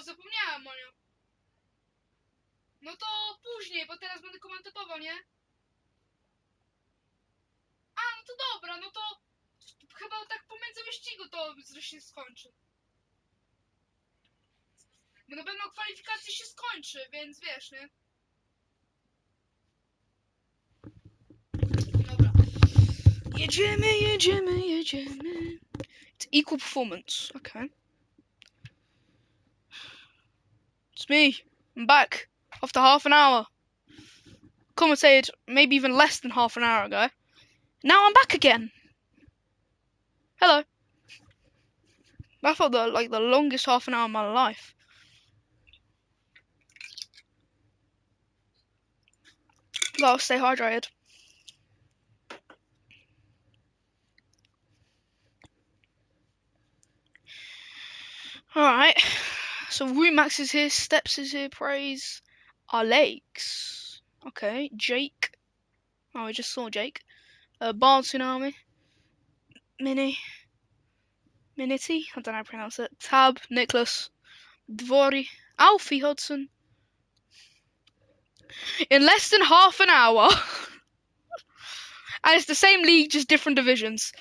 O, zapomniałem o nią. No to później, bo teraz będę komentował, nie? A, no to dobra, no to chyba tak pomiędzy wyścigu to się skończy. Bo na pewno kwalifikacja się skończy, więc wiesz, nie? Dobra. Jedziemy. It's equal performance, okay. It's me. I'm back. After half an hour. Commentated maybe even less than half an hour ago. Now I'm back again. Hello. That felt like the longest half an hour of my life. Gotta stay hydrated. Alright. So root max is here, steps is here, praise our legs. Okay, Jake. Oh, we just saw Jake. Barn Tsunami. Minity. I don't know how to pronounce it. Tab, Nicholas, Dvori, Alfie Hudson. In less than half an hour. And it's the same league, just different divisions.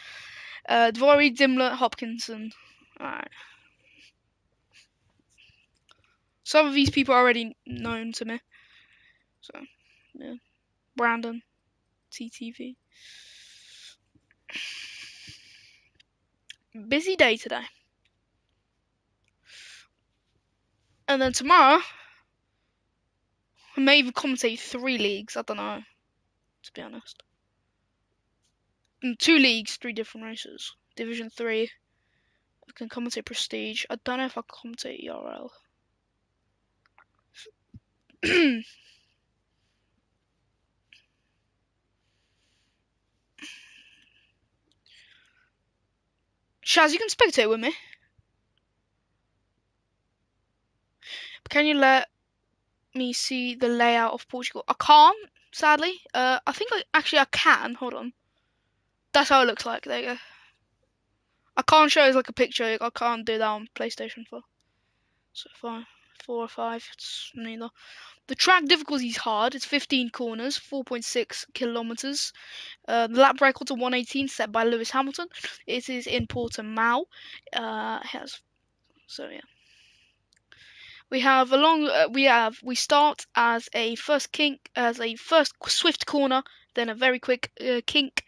Dvori, Dimler, Hopkinson. Alright. Some of these people are already known to me. So, yeah. Brandon, TTV. Busy day today. And then tomorrow, I may even commentate 3 leagues. I don't know, to be honest. And 2 leagues, 3 different races. Division 3. I can commentate Prestige. I don't know if I can commentate ERL. Shaz, you can spectate with me. Can you let me see the layout of Portugal? I can't, sadly. I think I can. Hold on. That's how it looks like. There you go. I can't show it as like a picture. I can't do that on PlayStation 4. So 4 or 5. It's neither. The track difficulty is hard. It's 15 corners, 4.6 kilometers. The lap record to 118 set by Lewis Hamilton. It is in Portimao. So yeah. We start as a first swift corner, then a very quick kink,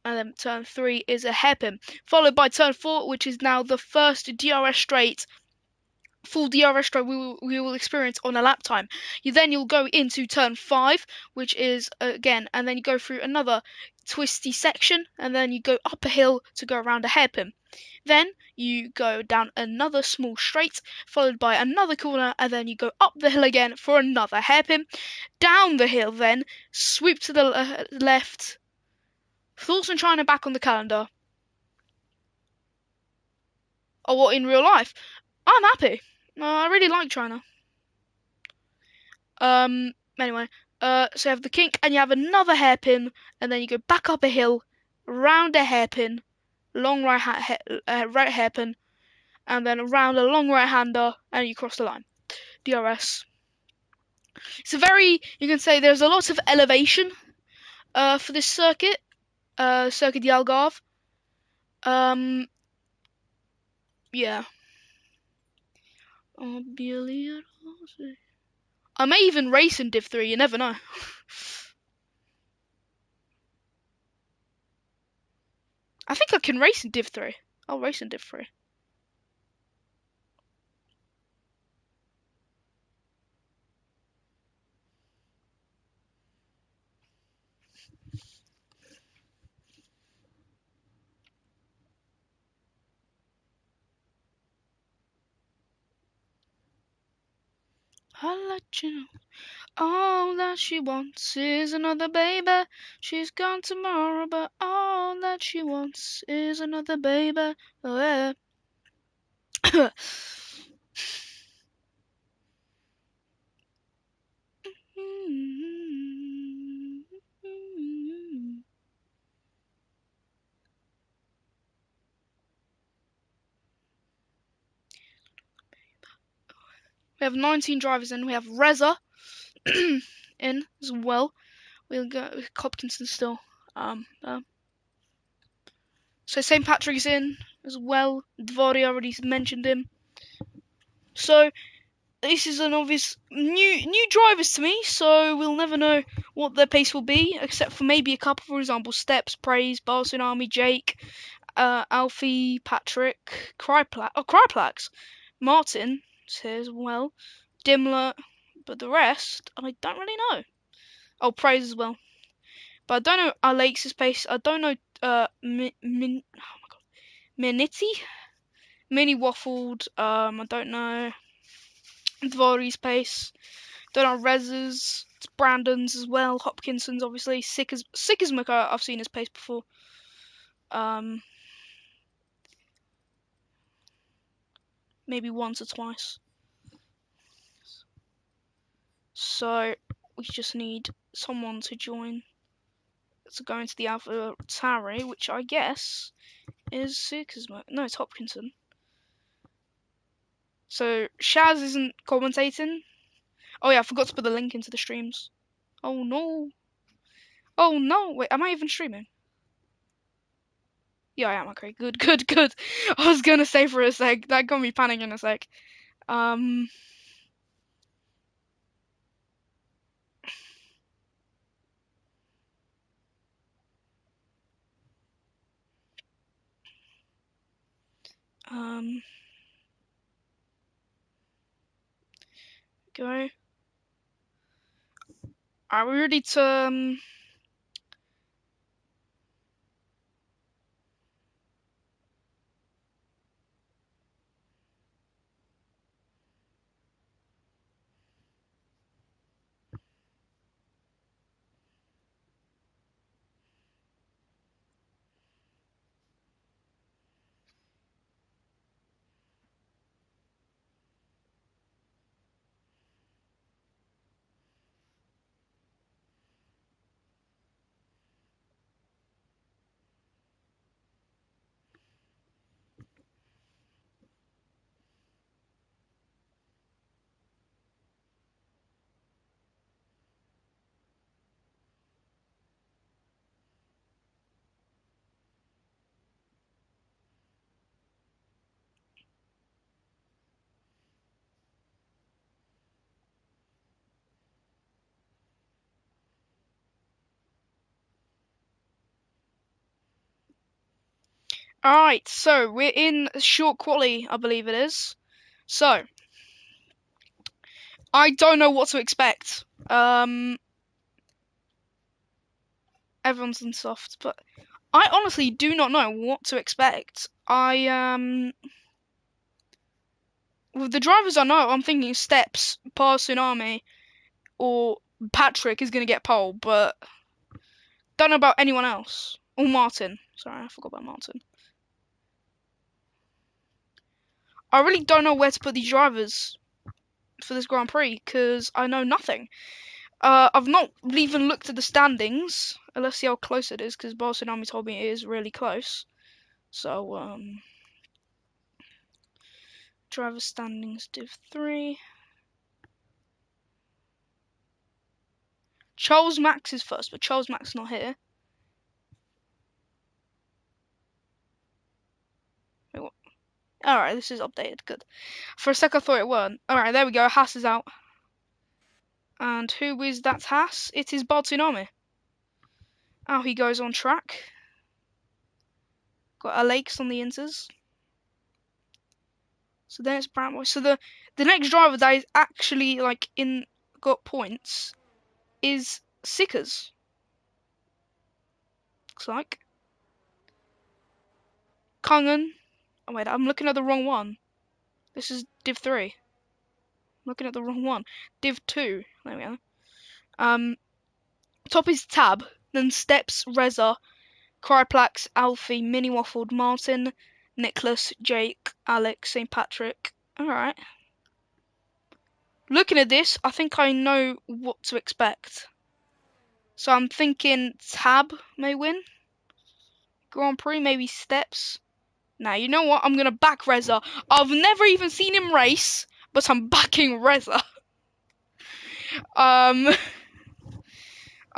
and then turn 3 is a hairpin, followed by turn 4, which is now the first DRS straight. Full DRS straight we will experience on a lap time. You'll go into turn 5, which is again, and then you go through another twisty section, and then you go up a hill to go around a hairpin. Then you go down another small straight, followed by another corner, and then you go up the hill again for another hairpin. Down the hill, then sweep to the left. Thoughts on China back on the calendar? Or what in real life? I'm happy. I really like China. Anyway, so you have the kink, and you have another hairpin, and then you go back up a hill, round a hairpin, long right hairpin, and then around a long right-hander, and you cross the line. DRS. It's you can say there's a lot of elevation for this circuit, Circuit de Algarve. Yeah. I may even race in Div 3, you never know. I think I can race in Div 3. I'll race in Div 3. I'll let you know. All that she wants is another baby. She's gone tomorrow, but all that she wants is another baby. Oh, yeah. We have 19 drivers in. We have Reza in as well. We'll go with Hopkinson still. So St. Patrick's in as well. Dvori already mentioned him. So this is an obvious new drivers to me. So we'll never know what their pace will be, except for maybe a couple. For example, Steps, Praise, Barcelona, Jake, Alfie, Patrick, Cryplax, Martin is here as well. Dimler, but the rest I don't really know. Oh, Praise as well. But I don't know Alex's pace. I don't know oh my god, Minity? Mini Waffled. I don't know Dvori's pace. Don't know Rez's. It's Brandon's as well. Hopkinson's obviously. Sick as Maka. I've seen his pace before. Maybe once or twice. So we just need someone to join. To go into the AlphaTauri, which I guess is Sikasmo. No, it's Hopkinson. So Shaz isn't commentating. Oh yeah, I forgot to put the link into the streams. Oh no. Oh no. Wait, am I even streaming? Yeah, I am. Okay, good. I was gonna say for a sec. That got me panicking in a sec. Go. Are we ready to Alright, so we're in short quali, I believe it is. So I don't know what to expect. Everyone's in soft, but I honestly do not know what to expect. With the drivers I know, I'm thinking Steps, Tsunami, or Patrick is gonna get pole, but don't know about anyone else. Or Martin. Sorry, I forgot about Martin. I really don't know where to put these drivers for this Grand Prix because I know nothing. I've not even looked at the standings. Let's see how close it is because Barcelona told me it is really close. So, driver standings Div 3. Charles Max is first, but Charles Max is not here. Wait, what? Alright, this is updated. Good. For a sec, I thought it weren't. Alright, there we go. Haas is out. And who is that Haas? It is Tsunami. Oh, he goes on track. Got Alex on the inters. So then it's Brantboy. So the next driver that is actually like got points is Sickers. Looks like. Kangen. Oh wait, I'm looking at the wrong one. This is Div 3. I'm looking at the wrong one. Div 2. There we go. Top is Tab, then Steps, Reza, Cryplax, Alfie, Mini Waffled, Martin, Nicholas, Jake, Alex, St. Patrick. Alright. Looking at this, I think I know what to expect. So I'm thinking Tab may win. Grand Prix, maybe Steps. Now, you know what? I'm going to back Reza. I've never even seen him race, but I'm backing Reza. I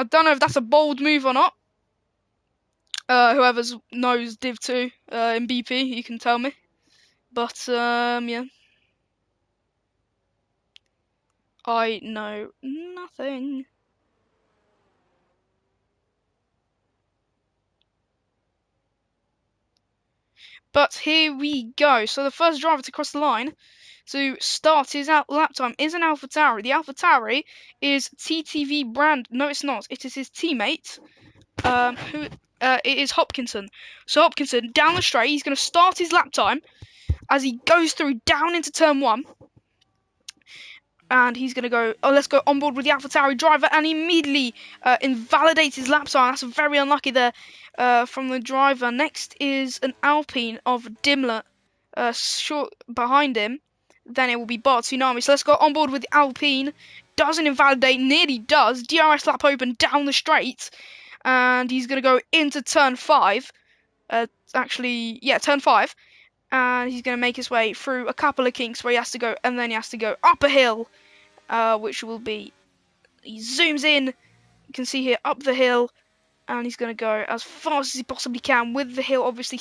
don't know if that's a bold move or not. Whoever knows Div 2 in BP, you can tell me. But yeah, I know nothing. But here we go. So the first driver to cross the line to start his lap time is an AlphaTauri. The AlphaTauri is TTV brand. No, it's not. It is his teammate. Who? It is Hopkinson. So Hopkinson down the straight. He's going to start his lap time as he goes through down into turn 1. And he's going to go, oh, let's go on board with the AlphaTauri driver, and immediately invalidates his lap time. That's very unlucky there from the driver. Next is an Alpine of Dimler short behind him. Then it will be Bart Tsunami. So let's go on board with the Alpine. Doesn't invalidate, nearly does. DRS lap open down the straight. And he's going to go into turn 5. Turn 5. And he's going to make his way through a couple of kinks where he has to go, and then he has to go up a hill, which will be, he zooms in, you can see here, up the hill, and he's going to go as fast as he possibly can, with the hill obviously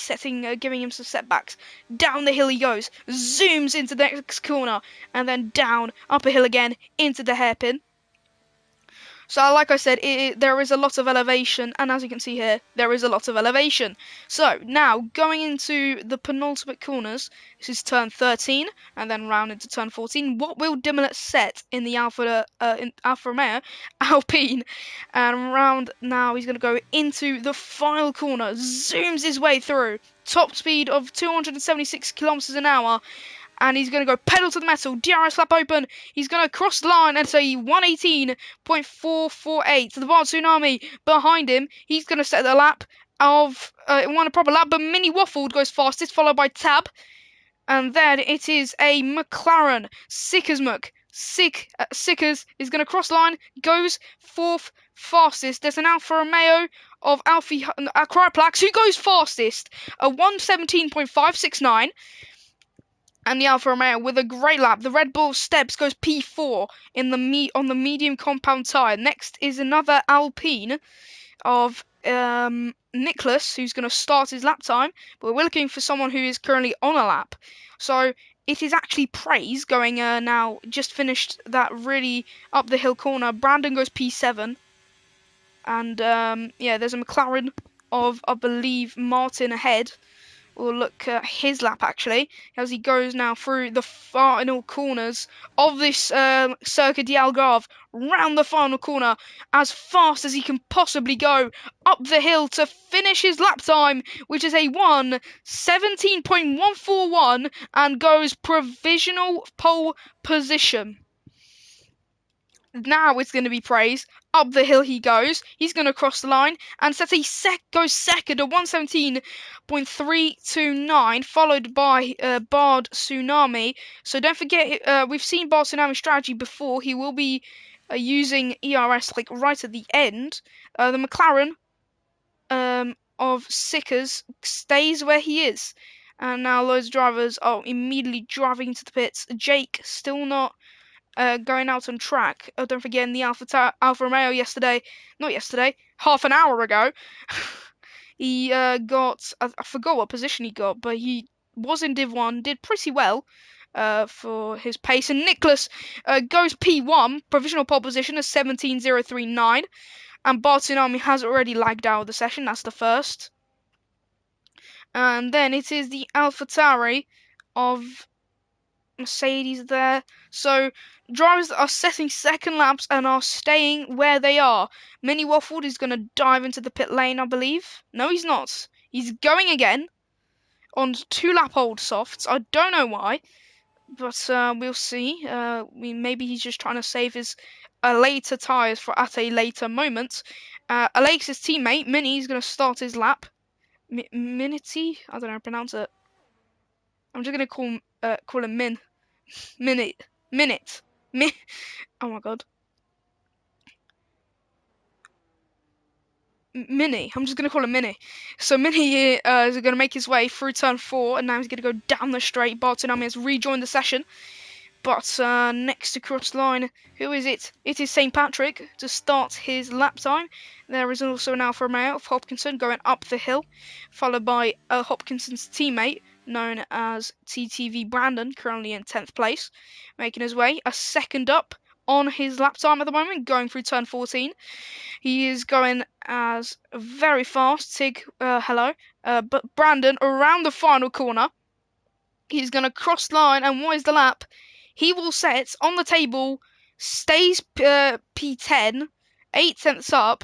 giving him some setbacks. Down the hill he goes, zooms into the next corner, and then down, up a hill again, into the hairpin. So like I said, there is a lot of elevation, and as you can see here, there is a lot of elevation. So now, going into the penultimate corners, this is turn 13, and then round into turn 14. What will Dimmolet set in the Alfa Romeo Alpine? And round now, he's going to go into the final corner, zooms his way through, top speed of 276 kilometers an hour. And he's going to go pedal to the metal, DRS lap open, he's going to cross the line and say 118.448 to the Bart Tsunami behind him. He's going to set the lap of, a proper lap, but Mini Waffled goes fastest, followed by Tab. And then it is a McLaren, Sickers is going to cross the line, goes 4th fastest. There's an Alfa Romeo of Cryplax who goes fastest, a 117.569. And the Alfa Romeo with a great lap. The Red Bull Steps goes P4 on the medium compound tyre. Next is another Alpine of Nicholas, who's going to start his lap time. But we're looking for someone who is currently on a lap. So it is actually Praise going now. Just finished that really up the hill corner. Brandon goes P7. And there's a McLaren of, I believe, Martin ahead. We'll look at his lap actually as he goes now through the final corners of this Circuit d'Algarve, round the final corner as fast as he can possibly go up the hill to finish his lap time, which is a 1:17.141, and goes provisional pole position. Now it's going to be Praise. Up the hill he goes. He's going to cross the line and goes second at 1:17.329, followed by Bard Tsunami. So don't forget, we've seen Bard Tsunami's strategy before. He will be using ERS like right at the end. The McLaren of Sickers stays where he is. And now those drivers are immediately driving into the pits. Jake still not going out on track. Don't forget, in the Alfa Romeo half an hour ago, he got, I forgot what position he got, but he was in Div 1, did pretty well for his pace. And Nicholas goes P1, provisional pole position, is 17.039. And Bart Tsunami has already lagged out of the session, that's the first. And then it is the AlphaTauri of Mercedes there. So drivers are setting second laps and are staying where they are. Mini Waffled is going to dive into the pit lane, I believe. No, he's not. He's going again on 2-lap old softs. I don't know why, but we'll see. Maybe he's just trying to save his later tyres for at a later moment. Alex's teammate, Mini, is going to start his lap. Minity? I don't know how to pronounce it. I'm just going to call him Min. Minute. Oh my god. Mini. I'm just going to call him Mini. So Mini is going to make his way through turn 4, and now he's going to go down the straight. Bart Tsunami has rejoined the session. But next across the line, who is it? It is St. Patrick to start his lap time. There is also an Alfa Romeo of Hopkinson going up the hill, followed by Hopkinson's teammate known as TTV Brandon, currently in 10th place, making his way a second up on his lap time at the moment, going through turn 14. He is going as very fast. Hello. But Brandon around the final corner. He's going to cross line, and what is the lap? He will set on the table, stays P10, 8 tenths up.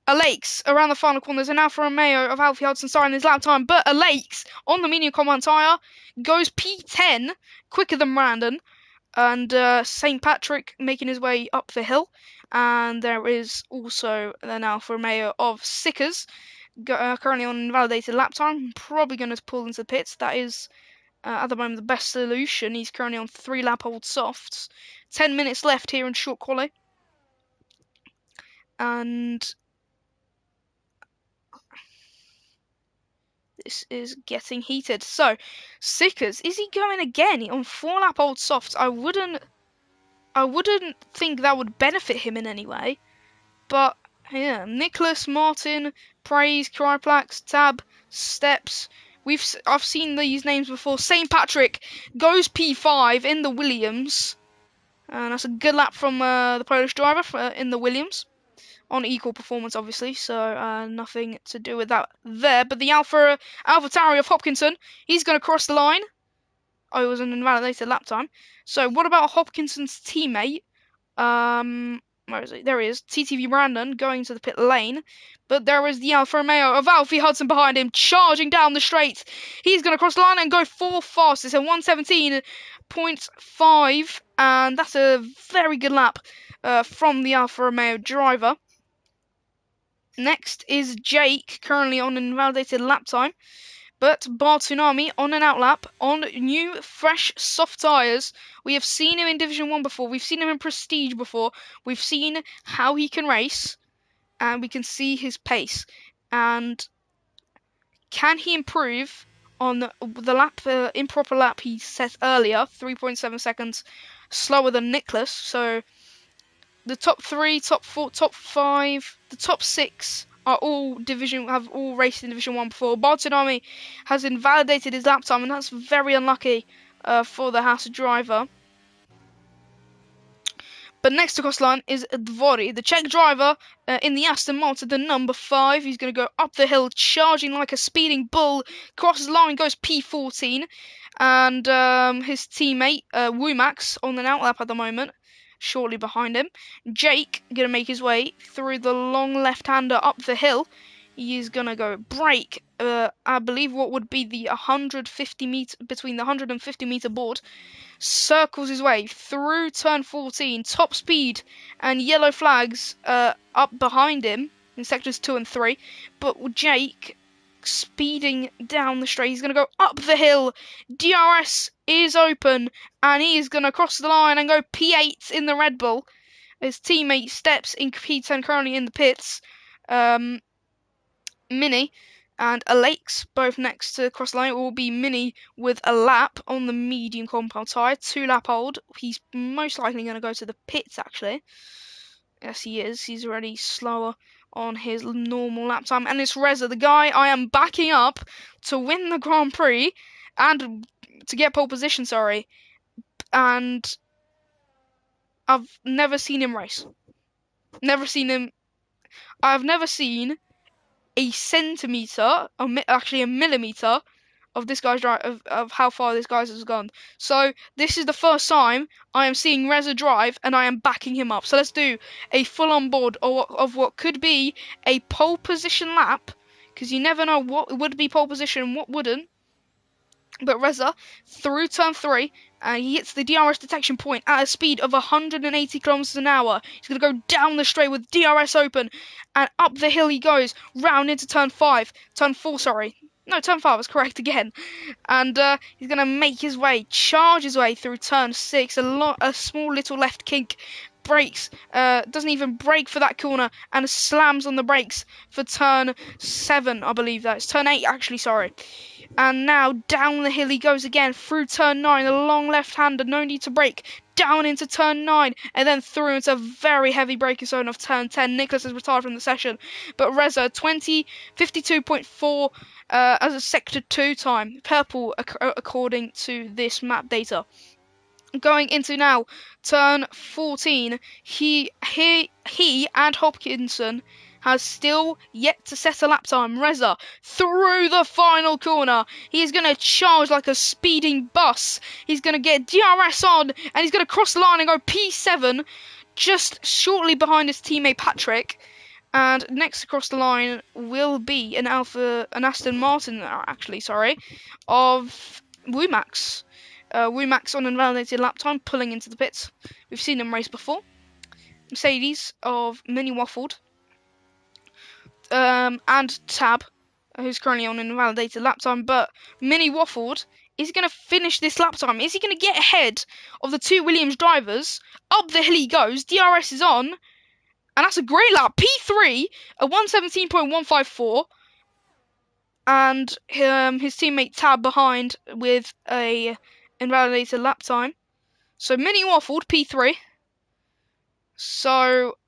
Aleix around the final corner. There's an Alfa Romeo of Alfie Hudson starting his lap time, but Aleix on the medium compound tyre goes P10 quicker than Brandon, and St. Patrick making his way up the hill. And there is also an Alfa Romeo of Sickers currently on invalidated lap time, probably going to pull into the pits. That is at the moment the best solution. He's currently on 3 lap old softs. 10 minutes left here in short quali. And this is getting heated. So, Sickers, is he going again on 4 lap old softs? I wouldn't think that would benefit him in any way. But yeah, Nicholas, Martin, Praise, Cryplax, Tab, Steps. I've seen these names before. St. Patrick goes P5 in the Williams. And that's a good lap from the Polish driver in the Williams. On equal performance, obviously, so nothing to do with that there. But the AlphaTauri of Hopkinson, he's going to cross the line. Oh, it was an invalidated lap time. So what about Hopkinson's teammate? Where is he? There he is. TTV Brandon going to the pit lane. But there is the Alfa Romeo of Alfie Hudson behind him, charging down the straight. He's going to cross the line and go 4th fast. It's a 1:17.5, and that's a very good lap from the Alfa Romeo driver. Next is Jake, currently on an invalidated lap time. But Bartunami on an outlap on new, fresh, soft tyres. We have seen him in Division 1 before. We've seen him in Prestige before. We've seen how he can race. And we can see his pace. And can he improve on the lap, improper lap he set earlier? 3.7 seconds slower than Nicholas. So the top 3, top 4, top 5, the top 6 are all have all raced in Division 1 before. Bartunami has invalidated his lap time, and that's very unlucky for the Haas driver. But next across the line is Dvory, the Czech driver in the Aston Martin, the number 5. He's going to go up the hill, charging like a speeding bull. Crosses the line, goes P14. And his teammate, Womax, on an outlap at the moment, shortly behind him. Jake going to make his way through the long left-hander up the hill. He is going to go break, I believe what would be the 150 meter, between the 150 meter board. Circles his way through turn 14, top speed, and yellow flags up behind him in sectors 2 and 3. But Jake speeding down the straight. He's going to go up the hill. DRS is open, and he is going to cross the line and go P8 in the Red Bull. His teammate Steps in P10 currently in the pits. Mini and Aleix both next to cross the line. It will be Mini with a lap on the medium compound tyre, 2 lap old. He's most likely going to go to the pits actually. Yes, he is. He's already slower on his normal lap time. And it's Reza, the guy I am backing up to win the Grand Prix and to get pole position, sorry. And I've never seen him race. I've never seen a centimetre, actually a millimetre, of this guy's drive, of how far this guy has gone. So this is the first time I am seeing Reza drive, and I am backing him up. So let's do a full-on board of what could be a pole position lap, because you never know what would be pole position and what wouldn't. But Reza, through turn 3, he hits the DRS detection point at a speed of 180 kilometers an hour. He's going to go down the straight with DRS open, and up the hill he goes, round into turn 4, sorry. No, turn 5 was correct again. And he's going to make his way, charge his way through turn 6, a small little left kink brakes, doesn't even brake for that corner, and slams on the brakes for turn 7, I believe that is. Turn 8, actually, sorry. And now down the hill he goes again, through turn 9, a long left-hander, no need to brake, down into turn 9, and then through into a very heavy braking zone of turn 10. Nicholas has retired from the session, but Reza, 52.4 as a sector 2 time, purple according to this map data. Going into now turn 14, he and Hopkinson has still yet to set a lap time. Reza through the final corner. He's going to charge like a speeding bus. He's going to get DRS on, and he's going to cross the line and go P7, just shortly behind his teammate Patrick. And next across the line will be an Aston Martin, actually, sorry, of Wumax. Wumax on invalidated lap time, pulling into the pits. We've seen them race before. Mercedes of Mini Waffled. And Tab, who's currently on invalidated lap time. But Mini Waffled is going to finish this lap time. Is he going to get ahead of the 2 Williams drivers? Up the hill he goes. DRS is on. And that's a great lap. P3, a 117.154. And his teammate Tab behind with a invalidated lap time. So Mini Waffled, P3. So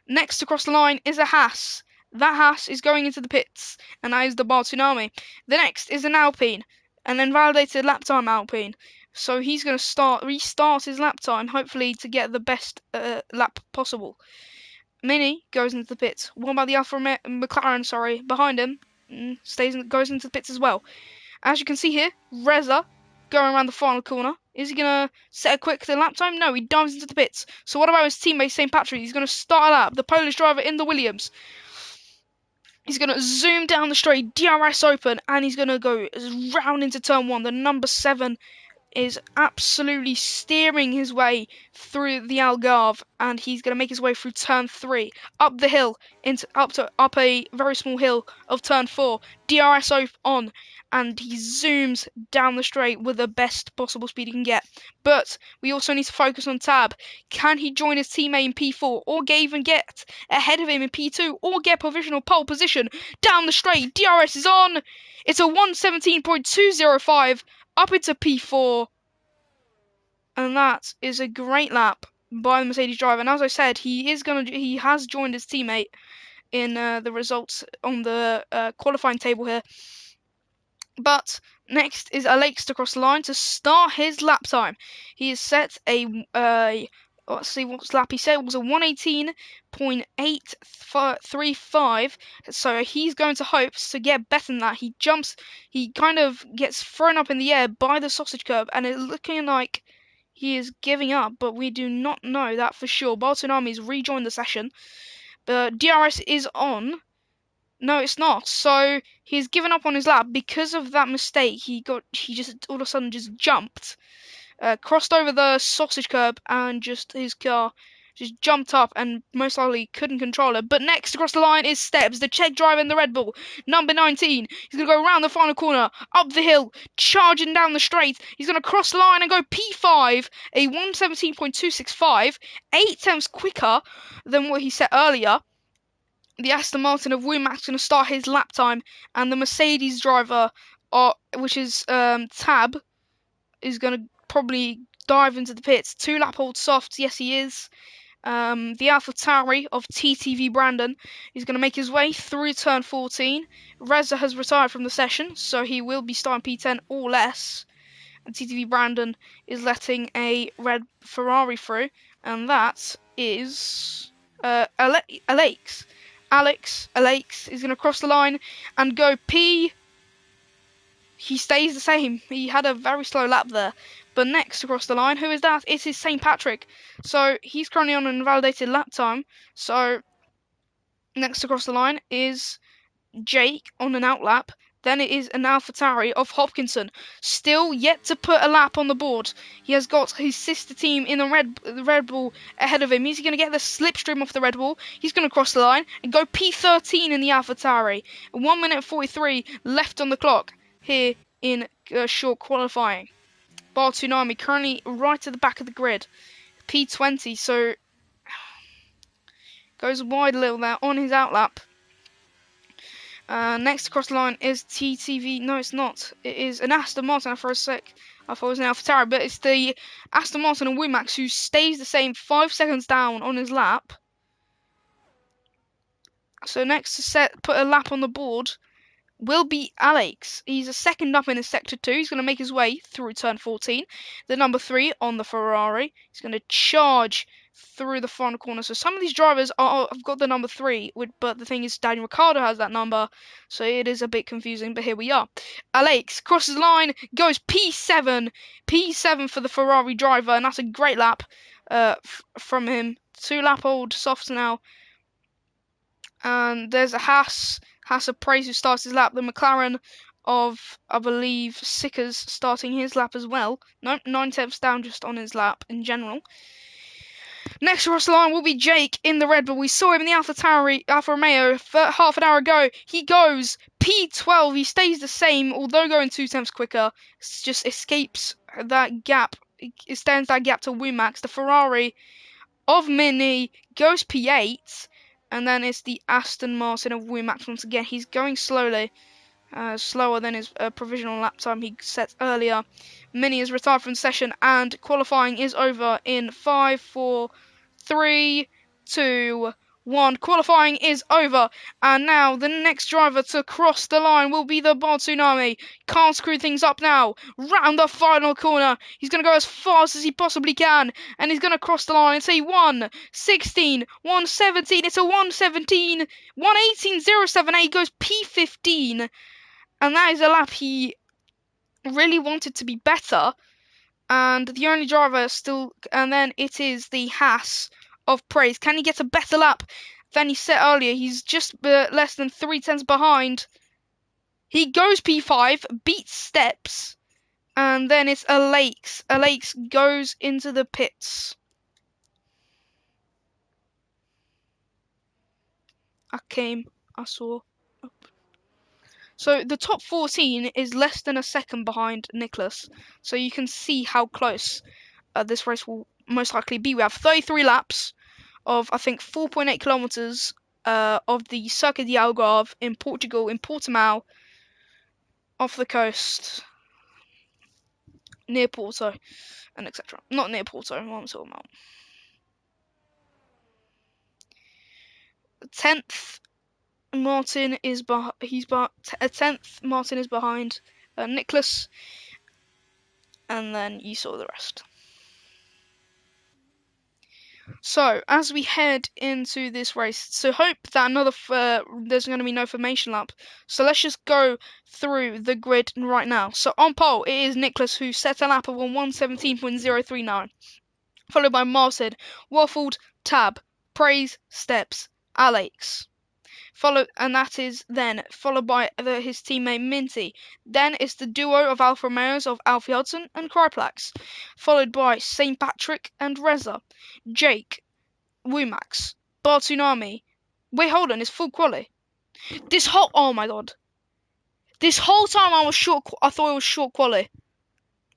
next across the line is a Haas. That Haas is going into the pits, and that is the Bar Tsunami. The next is an Alpine, an invalidated lap time Alpine. So he's going to restart his lap time, hopefully to get the best lap possible. Mini goes into the pits. What about the McLaren? Sorry, behind him, goes into the pits as well. As you can see here, Reza going around the final corner. Is he going to set a quick lap time? No, he dives into the pits. So what about his teammate St. Patrick? He's going to start a lap. The Polish driver in the Williams. He's going to zoom down the straight, DRS open, and he's going to go round into turn 1. The number 7 is absolutely steering his way through the Algarve, and he's going to make his way through turn 3, up the hill, up a very small hill of turn 4, DRS on, and he zooms down the straight with the best possible speed he can get. But we also need to focus on Tab. Can he join his teammate in P4, or even get ahead of him in P2, or get provisional pole position down the straight? DRS is on. It's a 117.205 up into P4, and that is a great lap by the Mercedes driver. And as I said, he has joined his teammate in the results on the qualifying table here. But next is Alex to cross the line to start his lap time. He has set a let's see what lap he said. It was a 118.835. So he's going to hope to get better than that. He kind of gets thrown up in the air by the sausage curb, and it's looking like he is giving up, but we do not know that for sure. Bartonami's rejoined the session. But DRS is on. No, it's not. So he's given up on his lap because of that mistake. He just all of a sudden just jumped. Crossed over the sausage curb, and his car just jumped up and most likely couldn't control it. But next across the line is Steps, the Czech driver in the Red Bull, number 19. He's going to go around the final corner, up the hill, charging down the straight. He's going to cross the line and go P5, a 117.265, 8 tenths quicker than what he set earlier. The Aston Martin of Wumax going to start his lap time, and the Mercedes driver, which is Tab, is going to probably dive into the pits. 2 lap hold softs, yes he is. The AlphaTauri of TTV Brandon is going to make his way through turn 14. Reza has retired from the session, so he will be starting P10 or less. And TTV Brandon is letting a red Ferrari through, and that is Alex. Alex is going to cross the line and go P. He stays the same. He had a very slow lap there. But next across the line, who is that? It is St. Patrick. So he's currently on an invalidated lap time. So next across the line is Jake on an outlap. Then it is an AlphaTauri of Hopkinson. Still yet to put a lap on the board. He has got his sister team in the Red Bull ahead of him. He's going to get the slipstream off the Red Bull. He's going to cross the line and go P13 in the AlphaTauri. 1 minute 43 left on the clock here in short qualifying. Bar Tsunami currently right at the back of the grid. P20, so goes wide a little there on his outlap. Next across the line is TTV. No, it's not. It is an Aston Martin. For a sec, I thought it was an AlphaTauri, but it's the Aston Martin and Wimax who stays the same, 5 seconds down on his lap. So next to put a lap on the board will be Alex. He's a second up in his sector 2. He's going to make his way through turn 14. The number 3 on the Ferrari. He's going to charge through the final corner. So some of these drivers have got the number 3, but the thing is Daniel Ricciardo has that number, so it is a bit confusing, but here we are. Alex crosses the line, goes P7 for the Ferrari driver, and that's a great lap from him. 2 lap old softs now. And there's a Haas of Praise who starts his lap. The McLaren of, I believe, Sickers starting his lap as well. Nope, 9/10 down just on his lap in general. Next across the line will be Jake in the Red Bull. We saw him in the Alfa Romeo half an hour ago. He goes P12. He stays the same, although going 2/10 quicker. Just escapes that gap. It extends that gap to Wimax. The Ferrari of Mini goes P8. And then it's the Aston Martin of Wimax once again. He's going slowly, slower than his provisional lap time he set earlier. Mini is retired from session and qualifying is over in 5, 4, 3, 2, 1. Qualifying is over, and now the next driver to cross the line will be the Tsunami. Can't screw things up now. Round the final corner, he's going to go as fast as he possibly can, and he's going to cross the line. It's a 1:16, 1:17. It's a 1:17, 1:18.078. He goes P15, and that is a lap he really wanted to be better. And the only driver still, and then it is the Haas of Praise. Can he get a better lap than he set earlier? He's just less than 3/10 behind. He goes P5, beats Steps, and then it's Alex. Alex goes into the pits. I saw. So the top 14 is less than a second behind Nicholas. So you can see how close this race will most likely be. We have 33 laps of, I think, 4.8 kilometers of the Circuit de Algarve in Portugal, in Portimao, off the coast, near Porto, and etc. Not near Porto, what I'm talking about. 10th Martin is Martin is behind Nicholas, and then you saw the rest. So, as we head into this race, so hope that there's going to be no formation lap. So let's just go through the grid right now. So on pole, it is Nicholas who set a lap of 1:17.039, followed by Martin, Waffled, Tab, Praise, Steps, Alex. And that is then followed by his teammate Minty. Then it's the duo of Alfa Romeos of Alfie Hudson and Cryplax, followed by St. Patrick and Reza, Jake, Wumax, Tsunami. Wait, hold on, it's full quali. Oh my god. This whole time I thought it was short quali.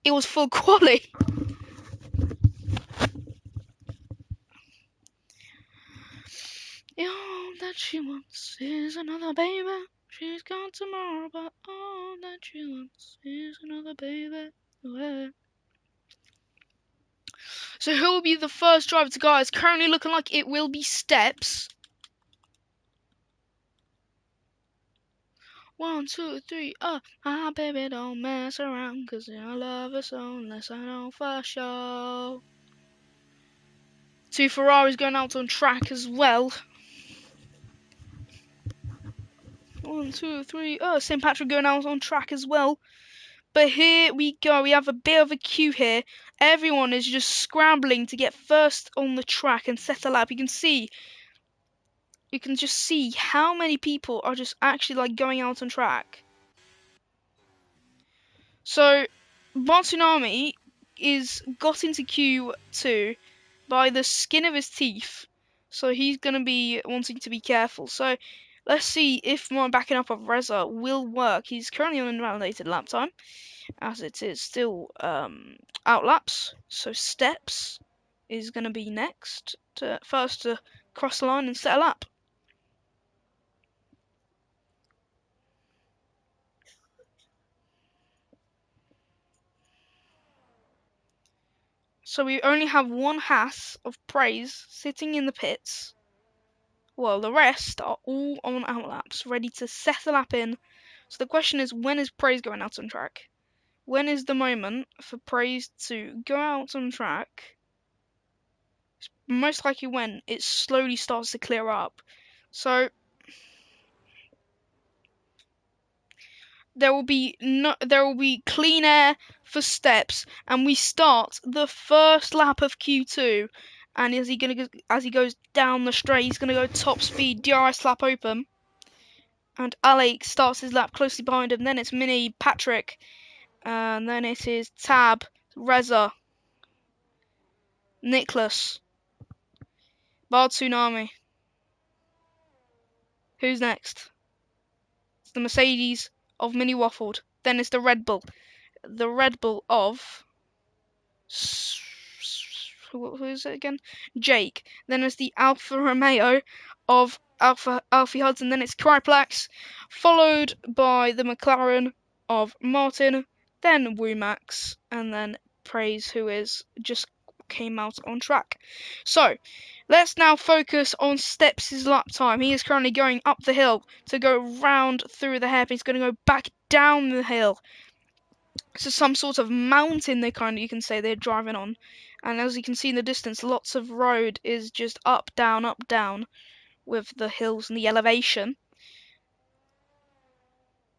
It was full quali. All that she wants is another baby. She's gone tomorrow, but all that she wants is another baby. So who will be the first driver to go? It's currently looking like it will be Steps. 1, 2, 3, baby, don't mess around, 'cause I love her so unless I know for sure. 2 Ferraris going out on track as well. 1, 2, 3, St. Patrick going out on track as well. But here we go, we have a bit of a queue here. Everyone is just scrambling to get first on the track and set a lap. You can just see how many people are just actually like going out on track. So Tsunami got into Q2 by the skin of his teeth, so he's gonna be wanting to be careful. So let's see if my backing up of Reza will work. He's currently on invalidated lap time, as it is still outlaps. So Steps is going to be next, first to cross the line and set a lap. So we only have one Haas of praise sitting in the pits. Well, the rest are all on out laps, ready to set the lap in. So the question is, when is praise going out on track? When is the moment for praise to go out on track? Most likely when it slowly starts to clear up. So there will be clean air for steps, and we start the first lap of Q2. And as he goes down the straight, he's gonna go top speed, DRS lap open, and Alex starts his lap closely behind him. Then it's Mini, Patrick, and then it is Tab, Reza, Nicholas, Bard Tsunami. Who's next? It's the Mercedes of Mini Waffled. Then it's the Red Bull of who is it again? Jake. Then there's the Alfa Romeo of Alfie Hudson. Then it's Cryplax, followed by the McLaren of Martin. Then Woomax, and then Praise, who is just came out on track. So let's now focus on Steps' lap time. He is currently going up the hill to go round through the hairpin. He's going to go back down the hill. So some sort of mountain you can say they're driving on. And as you can see in the distance, lots of road is just up, down, with the hills and the elevation.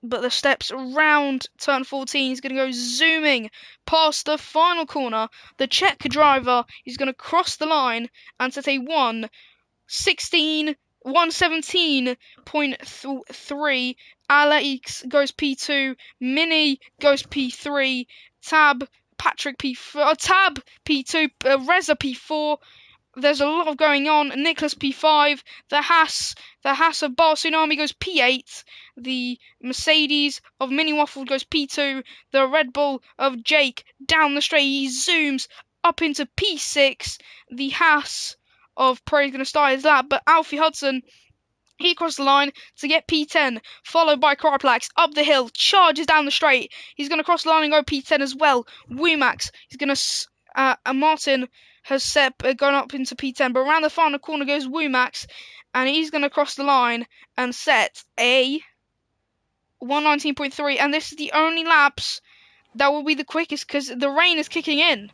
But the steps around turn 14, he's going to go zooming past the final corner. The Czech driver is going to cross the line and set a 1:17.3. Alex goes P2, Mini goes P3, Tab P2, Reza P4. There's a lot of going on. Nicholas P5, the Haas of Bar Tsunami goes P8, the Mercedes of Mini Waffle goes P2, the Red Bull of Jake down the straight, he zooms up into P6, the Haas of Praise going to start his lap, but Alfie Hudson, he crossed the line to get P10, followed by Cryplax up the hill, charges down the straight. He's going to cross the line and go P10 as well. Woomax, he's going to Martin has gone up into P10, but around the final corner goes Woomax, and he's going to cross the line and set a 1:19.3, and this is the only laps that will be the quickest because the rain is kicking in.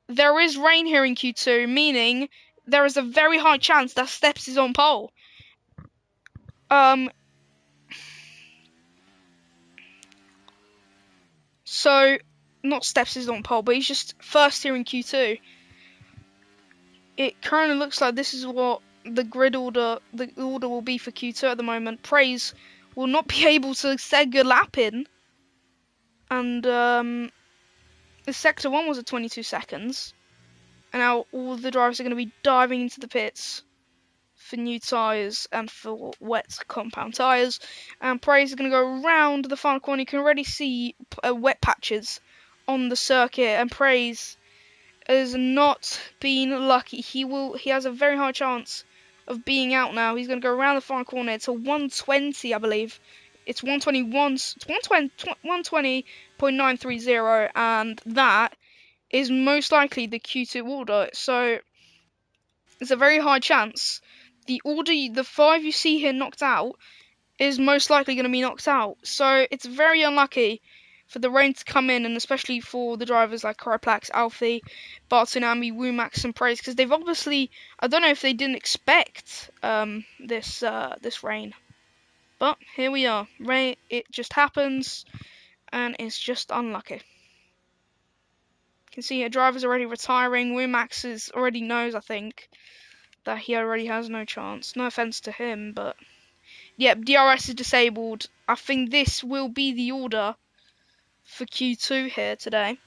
There is rain here in Q2, meaning there is a very high chance that Steps is on pole. So, not Steps is on pole, but he's just first here in Q2. It currently looks like this is what the order will be for Q2 at the moment. Praise will not be able to set a good lap in. And the Sector 1 was at 22 seconds. And now all the drivers are going to be diving into the pits for new tyres and for wet compound tyres. And Praise is going to go around the final corner. You can already see wet patches on the circuit. And Praise has not been lucky. He has a very high chance of being out now. He's going to go around the final corner. It's a 120, I believe. It's 120.930, and that is most likely the Q2 order. So it's a very high chance. The 5 you see here knocked out is most likely going to be knocked out. So it's very unlucky for the rain to come in, and especially for the drivers like Cryplax, Alfie, Bartunami, Woomax, and Praise, because they've obviously, I don't know if they didn't expect this rain, but here we are. Rain, it just happens, and it's just unlucky. You can see here, drivers already retiring. Woomax already knows, I think, that he already has no chance. No offense to him, but yep, DRS is disabled. I think this will be the order for Q2 here today.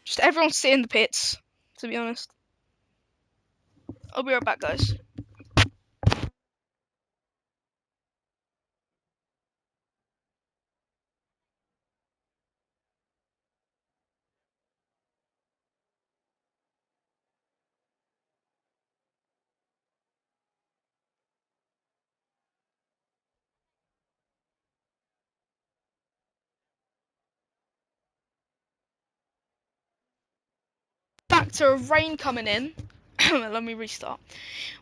Just everyone sit in the pits, to be honest. I'll be right back, guys. factor of rain coming in, let me restart.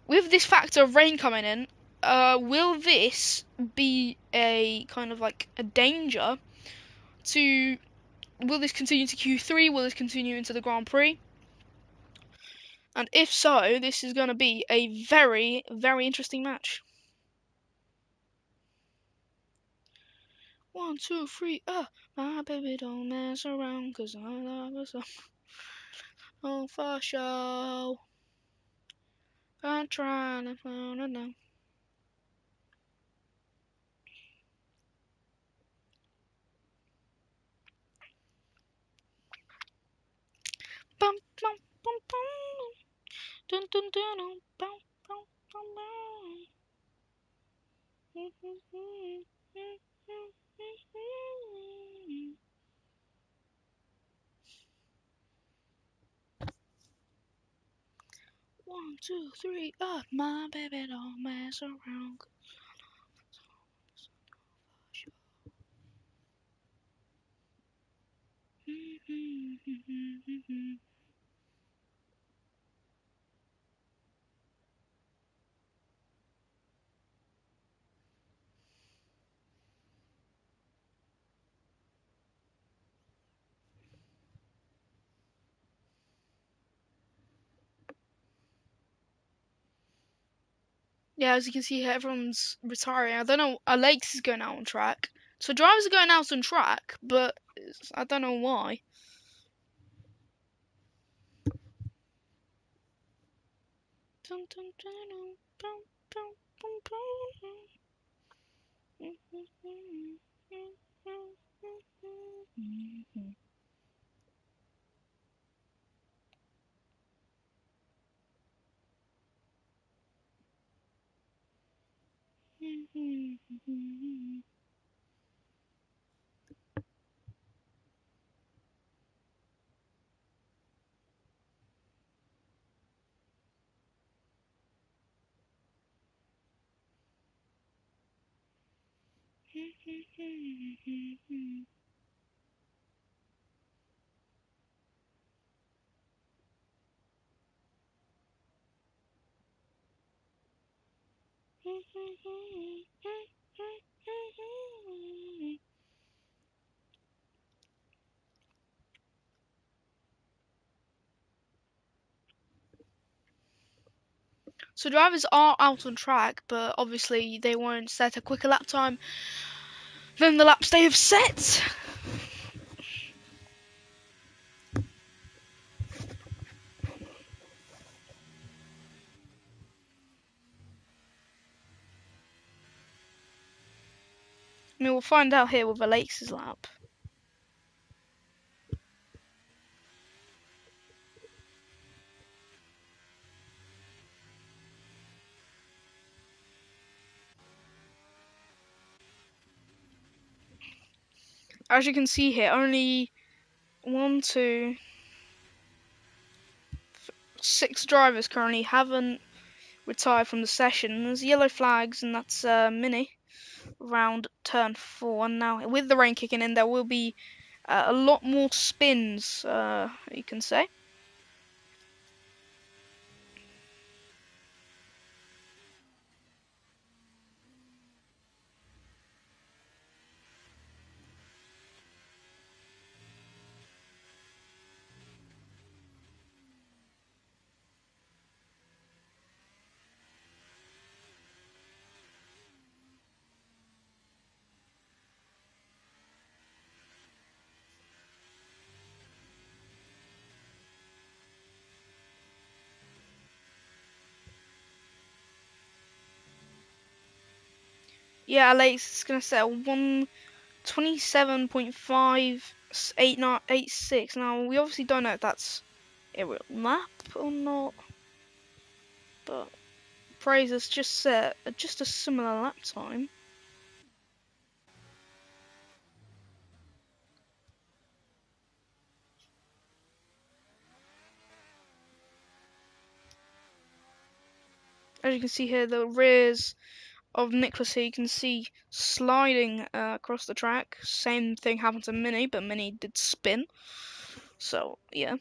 With this factor of rain coming in, will this be a kind of like a danger to? Will this continue to Q3? Will this continue into the Grand Prix? And if so, this is going to be a very, very interesting match. 1, 2, 3, my baby don't mess around, 'cause I love her so. Oh, for sure. I'm trying to find it now. Bum, bum, bum, bum. Dun, dun, dun, dun, bum, bum, bum, bum. 1, 2, 3, my baby don't mess around. Yeah, as you can see here, everyone's retiring. I don't know. Alex is going out on track. So drivers are going out on track, but I don't know why. Dun, dun, dun, dun, bum, bum, bum, bum. So drivers are out on track, but obviously they won't set a quicker lap time than the laps they have set. I mean, we'll find out here with Alex's lap. As you can see here, only 1, 2, 6 drivers currently haven't retired from the session. There's yellow flags, and that's Mini around turn 4. And now, with the rain kicking in, there will be a lot more spins, you can say. Yeah, Alex is going to set a 127.58986. Now, we obviously don't know if that's a real lap or not, but Fraser's just set just a similar lap time. As you can see here, the rears of Nicholas here, you can see sliding across the track. Same thing happened to Mini, but Mini did spin. So, yeah.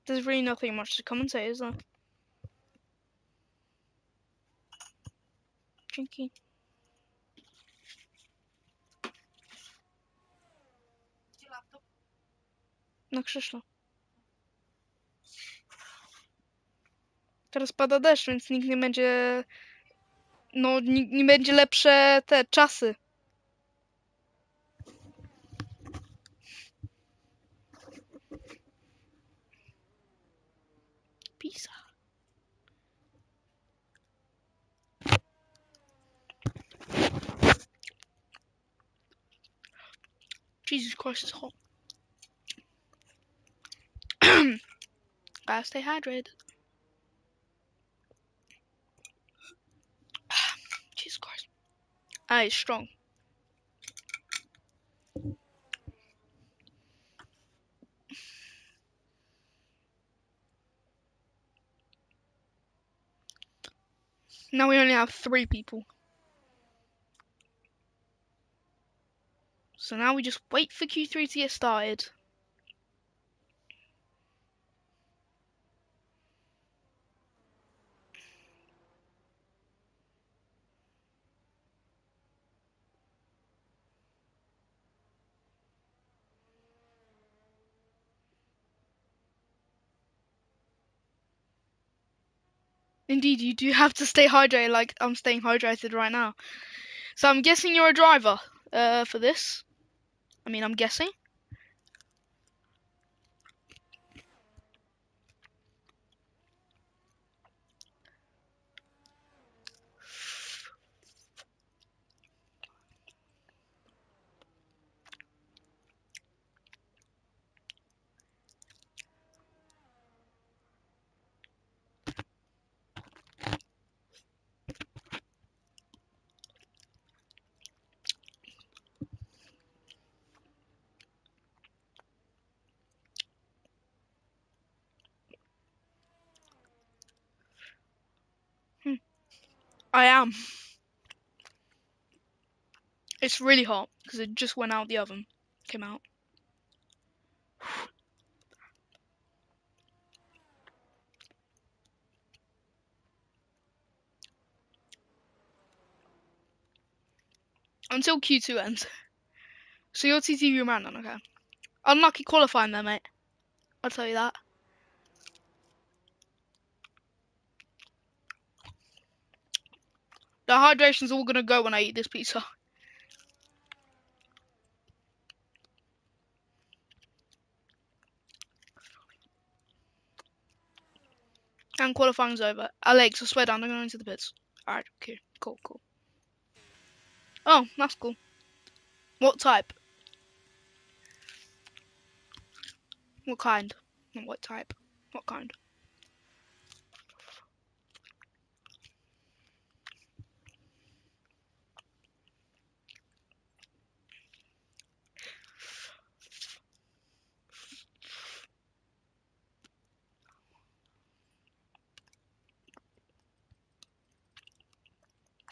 There's really nothing much to commentate, is there? Drinking. No Krzysztof. Teraz pada deszcz, więc nikt nie będzie... No, nie będzie lepsze te czasy. Pisa. Jesus Christ, it's hot. Gotta stay hydrated. Jesus Christ. Ah, it's strong. Now we only have 3 people. So now we just wait for Q3 to get started. Indeed, you do have to stay hydrated like I'm staying hydrated right now. So I'm guessing you're a driver for this. I mean, I'm guessing. I am. It's really hot because it just went out the oven. Came out. Until Q2 ends. So your TTV ran on, okay. Unlucky qualifying there, mate. I'll tell you that. The hydration's all gonna go when I eat this pizza. And qualifying's over. Alex, I swear down, I'm going into the pits. Alright, okay, cool. Oh, that's cool. What type? What kind? Not what type. What kind?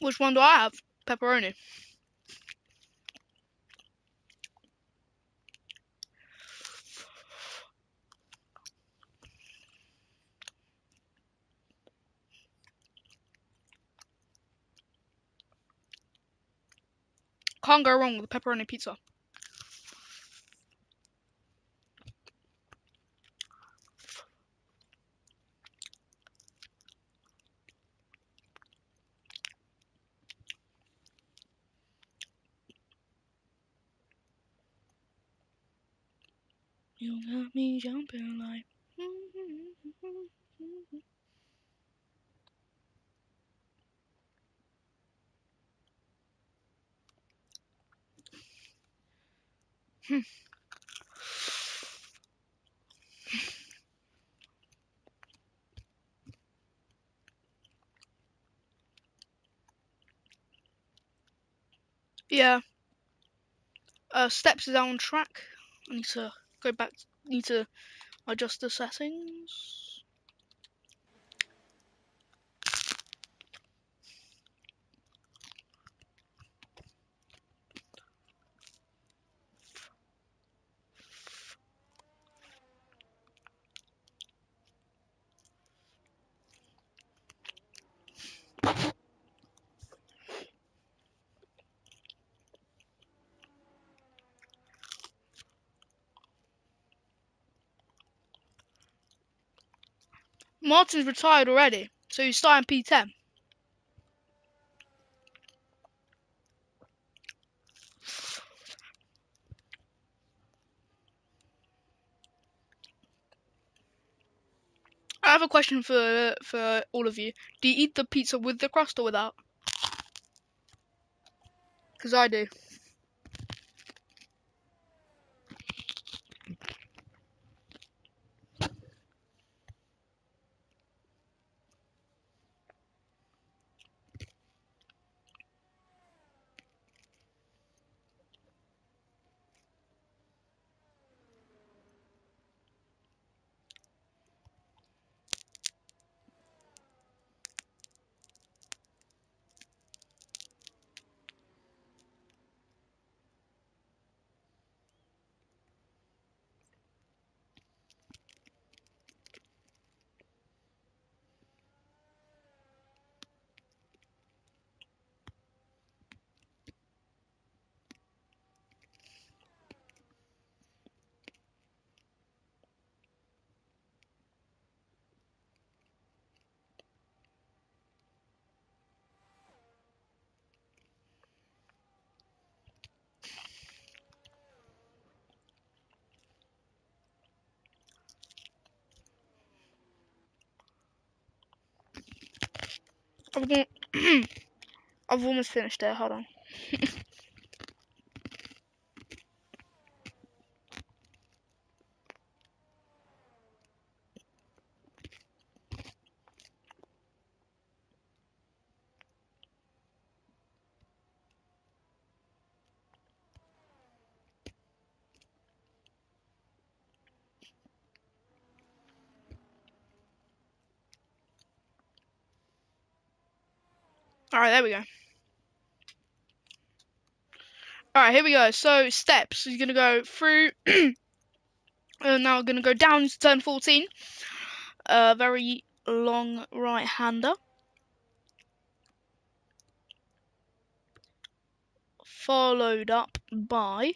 Which one do I have? Pepperoni. Can't go wrong with pepperoni pizza. You got me jumping like. Yeah. Steps is on track. I need to go back. Need to adjust the settings. Martin's retired already, so he's starting P10. I have a question for all of you. Do you eat the pizza with the crust or without? Because I do. I've almost finished it. Hold on. Alright, there we go. Alright, here we go. So, steps. He's going to go through. And now we're going to go down to turn 14. Very long right-hander. Followed up by...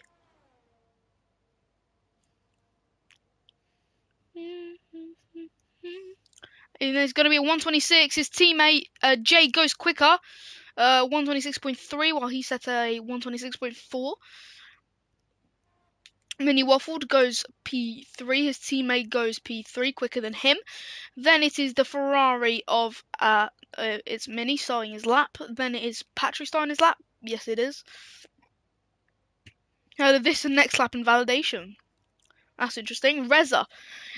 And there's going to be a 126. His teammate, Jay, goes quicker. 126.3 while he set a 126.4. Mini Waffled goes P3. His teammate goes P3 quicker than him. Then it is the Ferrari of it's Mini starting his lap. Then it is Patrick starting his lap. Yes, it is. This is next lap invalidation. That's interesting. Reza,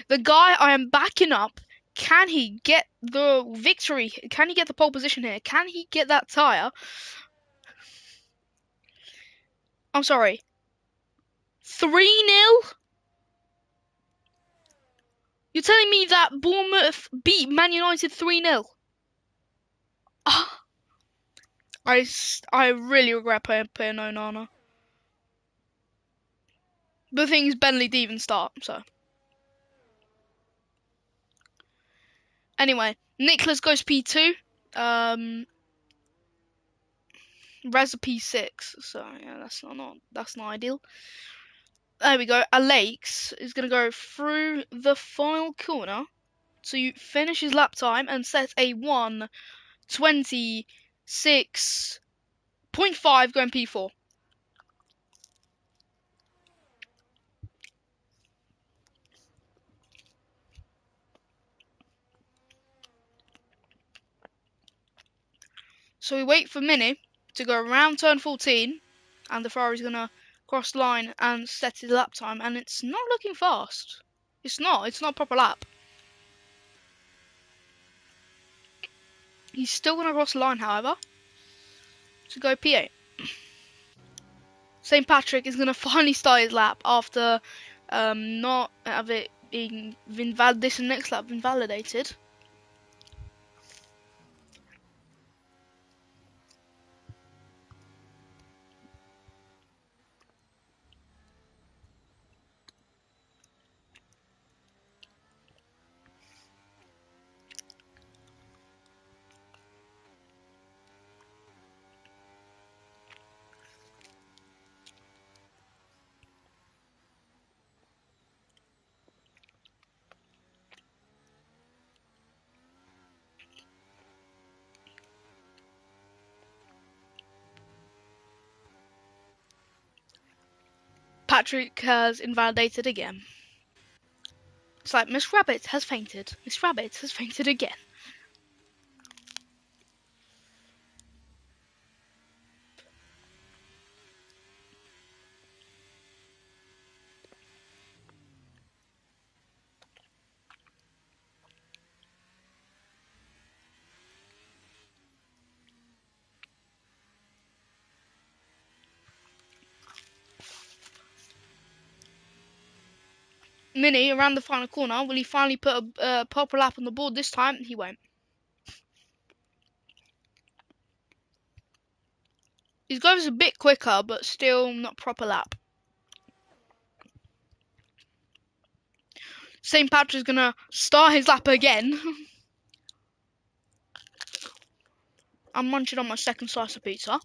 the guy I am backing up. Can he get the victory? Can he get the pole position here? Can he get that tyre? I'm sorry. 3-0? You're telling me that Bournemouth beat Man United 3-0? I really regret playing Onana. But the thing is, Bentley didn't even start, so. Anyway, Nicholas goes P2. Reza P6. So yeah, that's not ideal. There we go. Alex is gonna go through the final corner to finish his lap time and set a 1:26.5 going P4. So we wait for Mini to go around turn 14, and the Ferrari's gonna cross the line and set his lap time, and it's not looking fast. It's not a proper lap. He's still gonna cross the line, however, to go P8. St. Patrick is gonna finally start his lap after not have it being this next lap invalidated. Patrick has invalidated again. It's like Miss Rabbit has fainted. Miss Rabbit has fainted again. Mini around the final corner. Will he finally put a purple lap on the board this time? He won't. His goes a bit quicker, but still not proper lap. St. Patrick's gonna start his lap again. I'm munching on my second slice of pizza.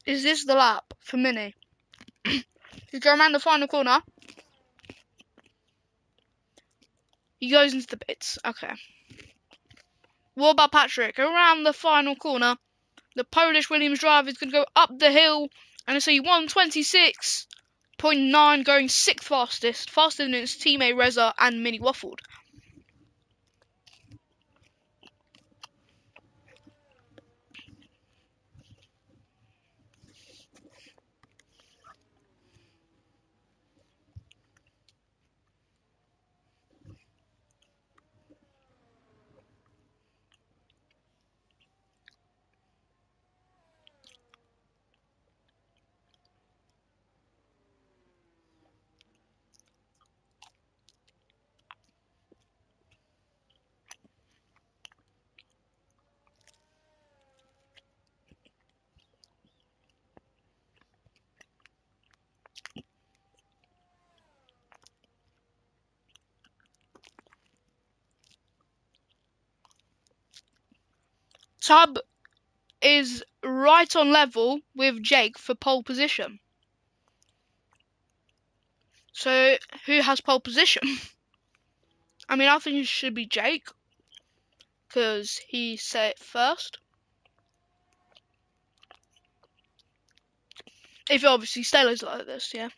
Is this the lap for Mini? He's going around the final corner. He goes into the pits. Okay. What about Patrick? Around the final corner. The Polish Williams driver is going to go up the hill. And it's a 126.9 going 6th fastest. Faster than his teammate Reza and Mini Waffled. Tub is right on level with Jake for pole position. So, who has pole position? I mean, I think it should be Jake, because he said it first. If it obviously stays like this, yeah.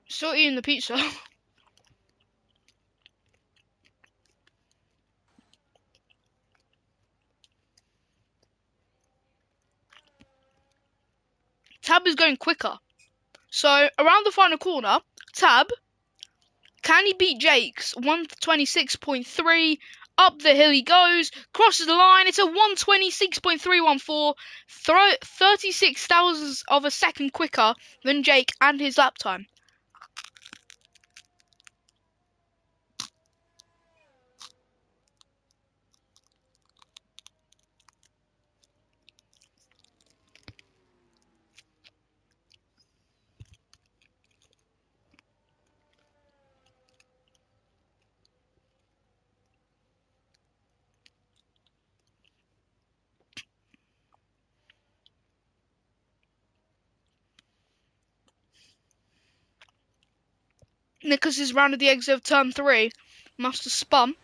Still eating the pizza. Tab is going quicker. So, around the final corner, Tab, can he beat Jake's 126.3? Up the hill he goes, crosses the line, it's a 126.314, 36 thousandths of a second quicker than Jake and his lap time. Nicholas is rounded the exit of turn 3. Must have spun.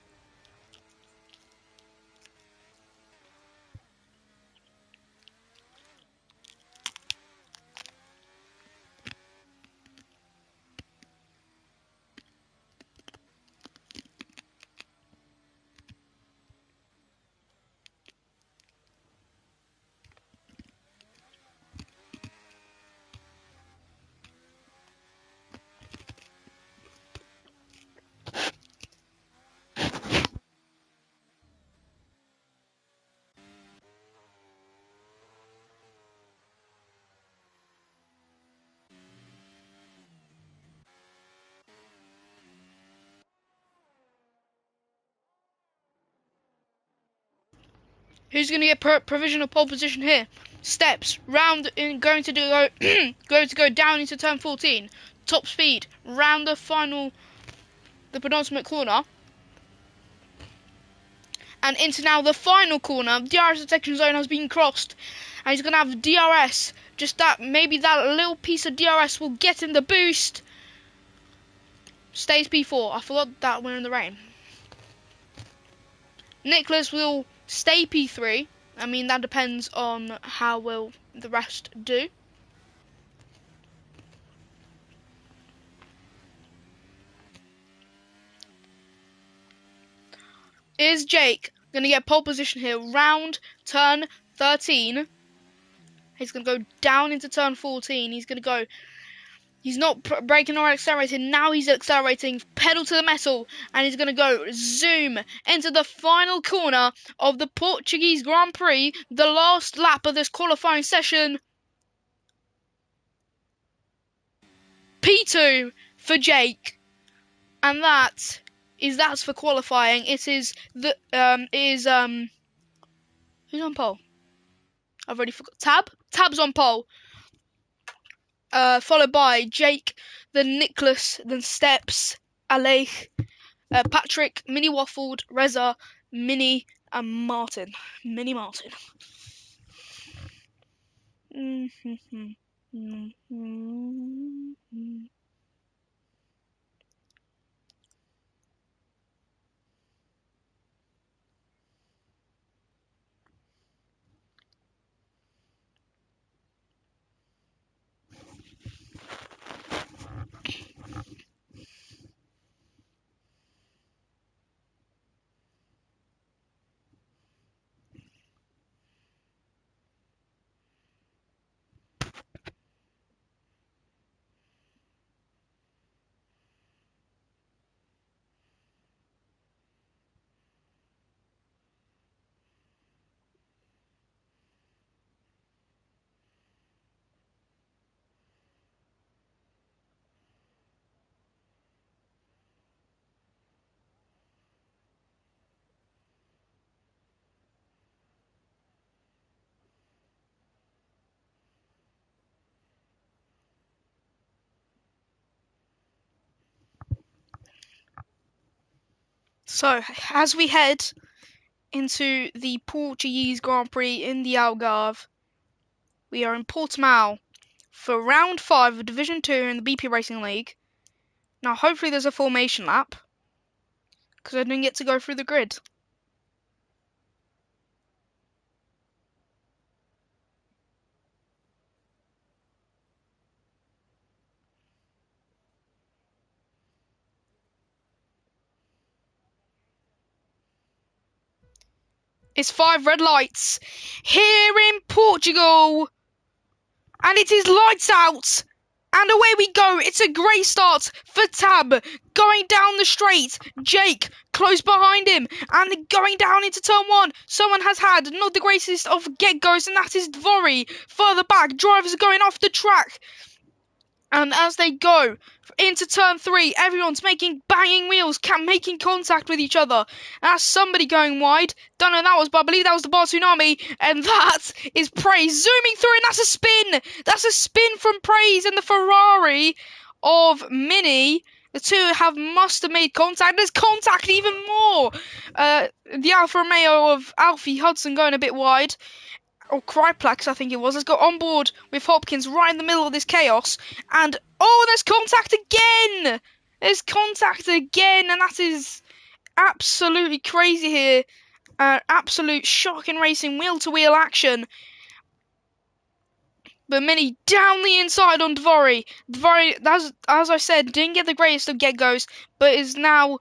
Who's going to get provisional pole position here? Steps round in going to go down into turn 14. Top speed round the penultimate corner, and into now the final corner. DRS detection zone has been crossed, and he's going to have DRS. Just that, maybe that little piece of DRS will get him the boost. Stays P4. I forgot that we're in the rain. Nicholas will stay P3. I mean, that depends on how well the rest do. Is Jake going to get pole position here? Round turn 13. He's going to go down into turn 14. He's going to go. He's not braking or accelerating. Now he's accelerating, pedal to the metal, and he's going to go zoom into the final corner of the Portuguese Grand Prix, the last lap of this qualifying session. P2 for Jake, and that's for qualifying. It is who's on pole? I've already forgot. Tab's on pole. Followed by Jake, then Nicholas, then Steps, Alech, Patrick, Mini Waffled, Reza, Mini, and Martin. Mini Martin. So, as we head into the Portuguese Grand Prix in the Algarve, we are in Portimao for round 5 of Division 2 in the BP Racing League. Now, hopefully there's a formation lap, because I didn't get to go through the grid. It's 5 red lights here in Portugal, and it is lights out, and away we go. It's a great start for Tab, going down the straight. Jake close behind him, and going down into turn 1. Someone has had not the greatest of get-goes, and that is Dvory. Further back, drivers are going off the track. And as they go into turn 3, everyone's making banging wheels, making contact with each other. That's somebody going wide. Don't know who that was, but I believe that was the Bar Tsunami. And that is Praise zooming through, and that's a spin. That's a spin from Praise and the Ferrari of Mini. The two must have made contact. There's contact even more. The Alfa Romeo of Alfie Hudson going a bit wide. Or Kryplax, I think it was. Let's go on board with Hopkins right in the middle of this chaos. And, oh, there's contact again! There's contact again, and that is absolutely crazy here. Absolute shocking racing, wheel-to-wheel action. But Mini down the inside on Dvory. Dvory, as I said, didn't get the greatest of get-goes, but is now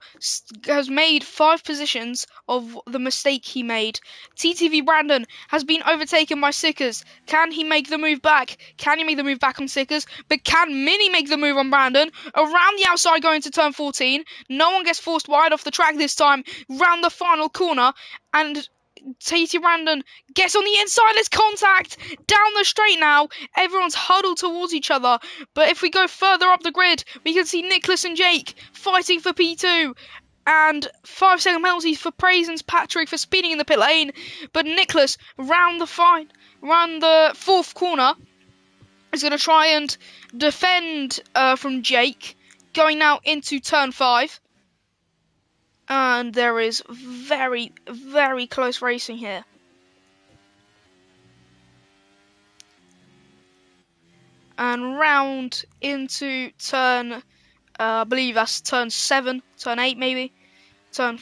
has made 5 positions of the mistake he made. TTV Brandon has been overtaken by Sickers. Can he make the move back? Can he make the move back on Sickers? But can Mini make the move on Brandon? Around the outside going to turn 14. No one gets forced wide off the track this time. Round the final corner, and TT Brandon gets on the inside. There's contact down the straight now. Everyone's huddled towards each other. But if we go further up the grid, we can see Nicholas and Jake fighting for P2. And 5-second penalties for Praise and Patrick for speeding in the pit lane. But Nicholas round the fourth corner is going to try and defend from Jake. Going now into turn 5. And there is very, very close racing here. And round into turn, I believe that's turn 7, turn 8 maybe, turn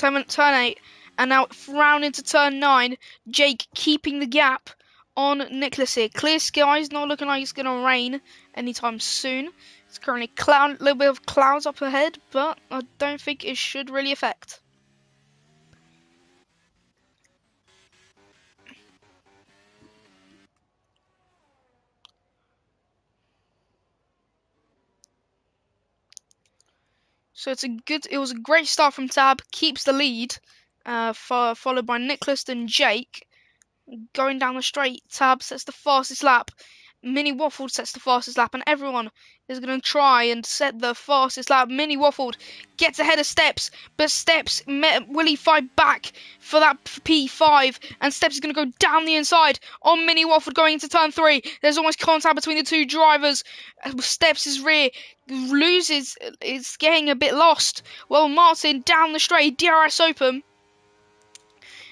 8, and now round into turn 9. Jake keeping the gap on Nicholas here. Clear skies, not looking like it's going to rain anytime soon. It's currently a little bit of clouds up ahead, but I don't think it should really affect. So it was a great start from Tab, keeps the lead, followed by Nicholas and Jake. Going down the straight, Tab sets the fastest lap. Mini Waffled sets the fastest lap, and everyone is going to try and set the fastest lap. Mini Waffled gets ahead of Steps, but Steps, will he fight back for that P5? And Steps is going to go down the inside on Mini Waffled going into turn 3. There's almost contact between the two drivers. Steps' rear is getting a bit lost. Well, Martin down the straight, DRS open.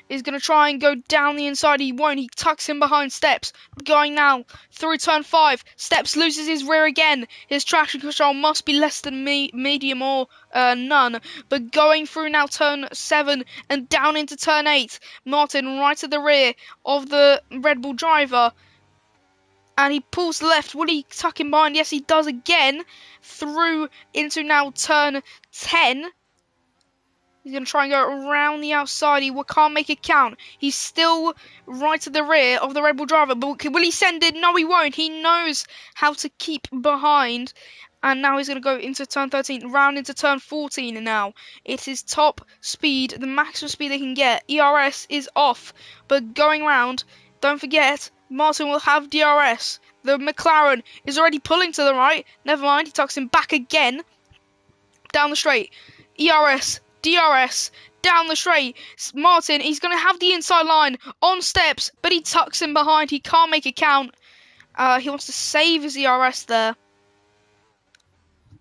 Is going to try and go down the inside. He won't. He tucks him behind Steps. Going now through turn 5. Steps loses his rear again. His traction control must be less than medium or none. But going through now turn 7 and down into turn 8. Martin right at the rear of the Red Bull driver. And he pulls left. Will he tuck him behind? Yes, he does again. Through into now turn 10. He's going to try and go around the outside. He can't make it count. He's still right at the rear of the Red Bull driver. But will he send it? No, he won't. He knows how to keep behind. And now he's going to go into turn 13, round into turn 14 now. It is top speed, the maximum speed they can get. ERS is off. But going round, don't forget, Martin will have DRS. The McLaren is already pulling to the right. Never mind, he tucks him back again. Down the straight. ERS. DRS down the straight. Martin, he's going to have the inside line on Steps, but he tucks him behind. He can't make it count. He wants to save his ERS there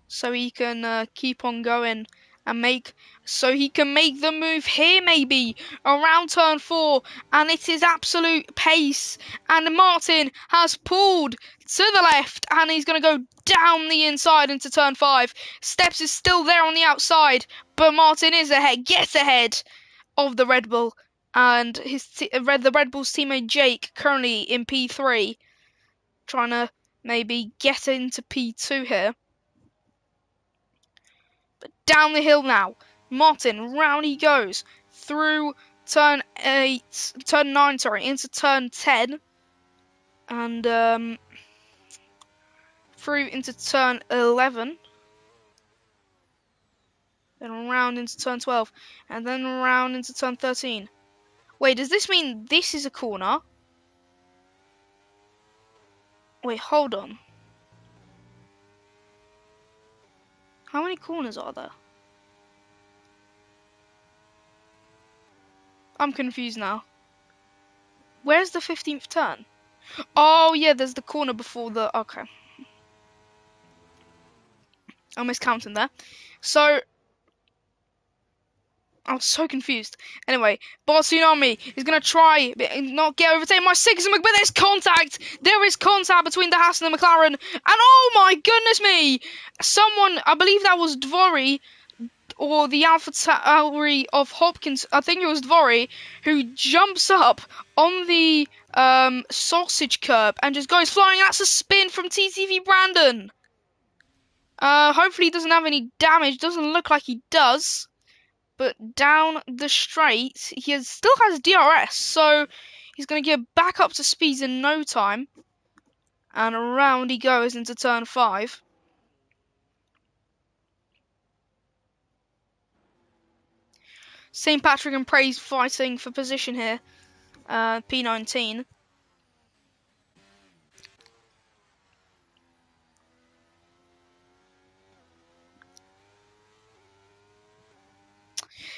so he can keep on going and he can make the move here maybe around turn 4, and it is absolute pace, and Martin has pulled to the left and he's going to go down the inside into turn 5. Steps is still there on the outside, but Martin is ahead, gets ahead of the Red Bull, and the Red Bull's teammate Jake currently in P3 trying to maybe get into P2 here. But down the hill now. Martin, round he goes through turn 9, into turn 10. And through into turn 11. Then round into turn 12. And then round into turn 13. Wait, does this mean this is a corner? Wait, hold on. How many corners are there? I'm confused now. Where's the 15th turn? Oh, yeah, there's the corner before the... Okay. I miscounted there. So, I'm so confused. Anyway, Tsunami is going to try not get overtaken by Sigma, but there's contact. There is contact between the Haas and the McLaren. And oh my goodness me! Someone, I believe that was Dvory, or the AlphaTauri of Hopkins, I think it was Dvory, who jumps up on the sausage curb and just goes flying. That's a spin from TTV Brandon. Hopefully he doesn't have any damage. Doesn't look like he does. But down the straight, he still has DRS, so he's going to get back up to speed in no time. And around he goes into turn 5. St. Patrick and Praise fighting for position here. P19.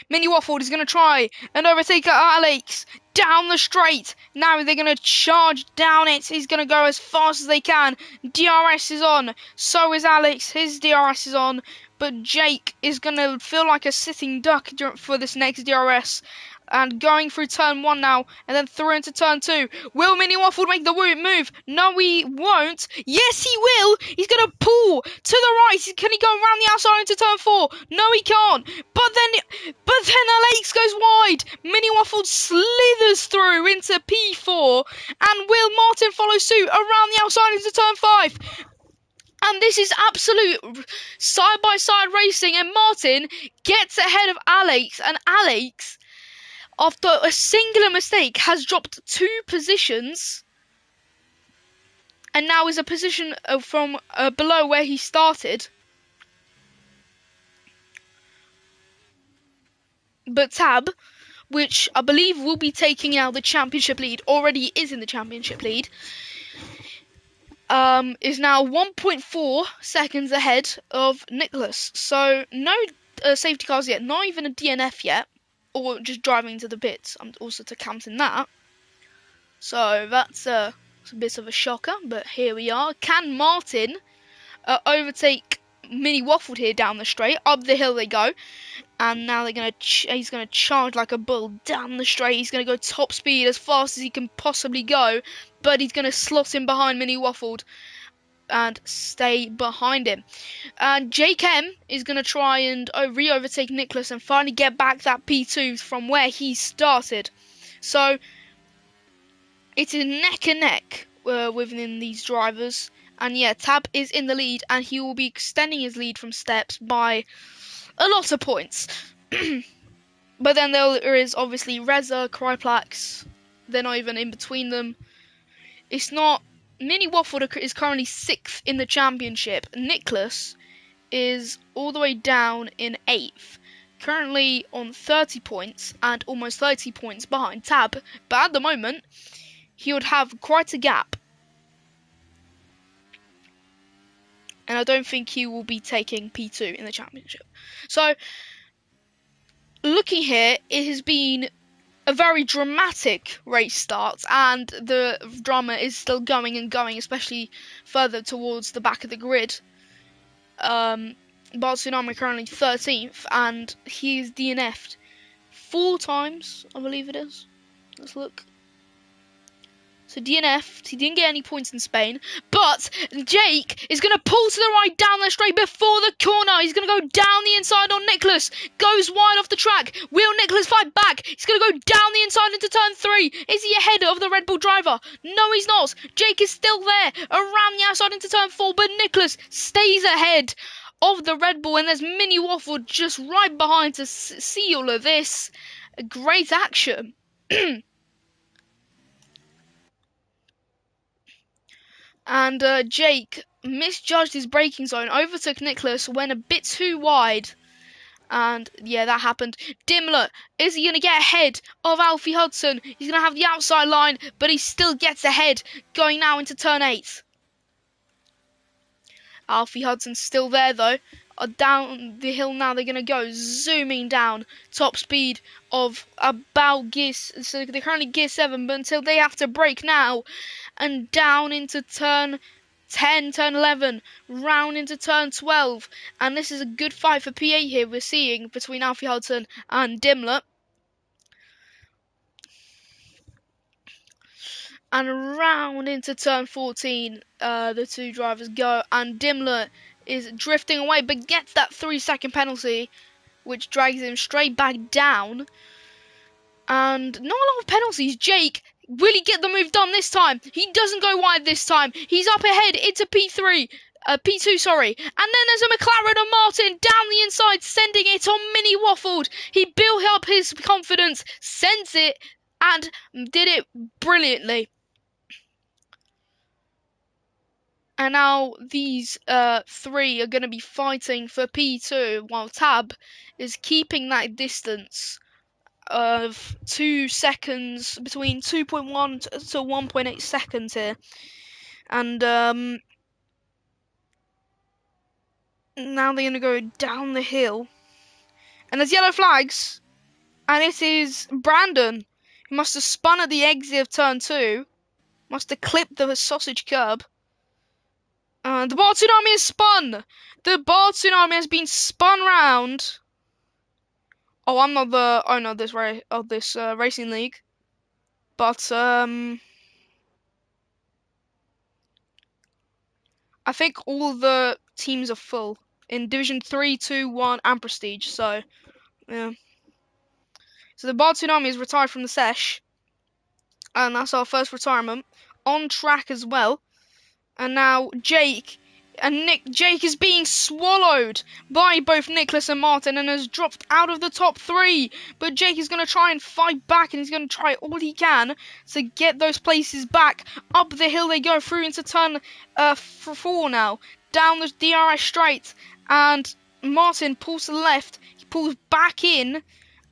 Mini Waffled is going to try and overtake Alex down the straight. Now they're going to charge down it. He's going to go as fast as they can. DRS is on. So is Alex. His DRS is on. But Jake is going to feel like a sitting duck for this next DRS. And going through turn 1 now, and then through into turn 2. Will Mini Waffle make the move? No, he won't. Yes, he will. He's going to pull to the right. Can he go around the outside into turn 4? No, he can't. But then Alex goes wide. Mini Waffle slithers through into P4. And will Martin follow suit around the outside into turn 5? And this is absolute side-by-side racing. And Martin gets ahead of Alex. And Alex, after a singular mistake, has dropped 2 positions and now is a position from below where he started. But Tab, which I believe will be taking out the championship lead, already is in the championship lead, is now 1.4 seconds ahead of Nicholas. So no safety cars yet, not even a DNF yet. Or just driving to the pits. I'm also to counting that. So that's a bit of a shocker, but here we are. Can Martin overtake Mini Waffled here down the straight? Up the hill they go. And now he's gonna charge like a bull down the straight. He's gonna go top speed as fast as he can possibly go, but he's gonna slot in behind Mini Waffled and stay behind him. And Jake M is going to try and re-overtake Nicholas and finally get back that P2 from where he started. So it is neck and neck within these drivers. And yeah, Tab is in the lead and he will be extending his lead from steps by a lot of points. But then there is obviously Reza, Kryplax. They're not even in between them. It's not... Mini Waffle is currently 6th in the championship. Nicholas is all the way down in 8th. Currently on 30 points and almost 30 points behind Tab. But at the moment, he would have quite a gap. And I don't think he will be taking P2 in the championship. So, looking here, it has been a very dramatic race start, and the drama is still going and going, especially further towards the back of the grid. Tsunami currently 13th, and he's DNF'd 4 times, I believe it is. Let's look. So DNF'd, he didn't get any points in Spain, but Jake is going to pull to the right down the straight before the corner. He's going to go down the inside on Nicholas, goes wide off the track. Will Nicholas fight back? He's going to go down the inside into turn 3. Is he ahead of the Red Bull driver? No, he's not. Jake is still there, around the outside into turn 4, but Nicholas stays ahead of the Red Bull, and there's Mini Waffle just right behind to see all of this. Great action. And Jake misjudged his braking zone, overtook Nicholas, went a bit too wide. And yeah, that happened. Dimler, is he going to get ahead of Alfie Hudson? He's going to have the outside line, but he still gets ahead, going now into turn 8. Alfie Hudson's still there though. Down the hill now they're going to go, zooming down, top speed of about gear, so they're currently gear 7, but until they have to brake now, and down into turn 10, turn 11, round into turn 12. And this is a good fight for P8 here we're seeing between Alfie Hudson and Dimler. And round into turn 14, the two drivers go, and Dimler is drifting away, but gets that 3-second penalty, which drags him straight back down. And not a lot of penalties. Jake, will he get the move done this time? He doesn't go wide this time. He's up ahead into P2, sorry. And then there's a McLaren and Martin down the inside, sending it on mini waffled. He built up his confidence, sends it, and did it brilliantly. And now these three are going to be fighting for P2, while Tab is keeping that distance of 2 seconds, between 2.1 to 1.8 seconds here. And now they're going to go down the hill. And there's yellow flags. And it is Brandon, who must have spun at the exit of turn 2. Must have clipped the sausage curb. And the bar tsunami has spun. The bar tsunami has been spun round. Oh, I'm not the owner of this racing league, but I think all the teams are full in Division 3, 2, 1, and Prestige. So yeah. So the bar tsunami is retired from the sesh, and that's our first retirement on track as well. And now Jake is being swallowed by both Nicholas and Martin and has dropped out of the top 3. But Jake is going to try and fight back, and he's going to try all he can to get those places back. Up the hill they go through into turn 4 now. Down the DRS straight, and Martin pulls to the left. He pulls back in,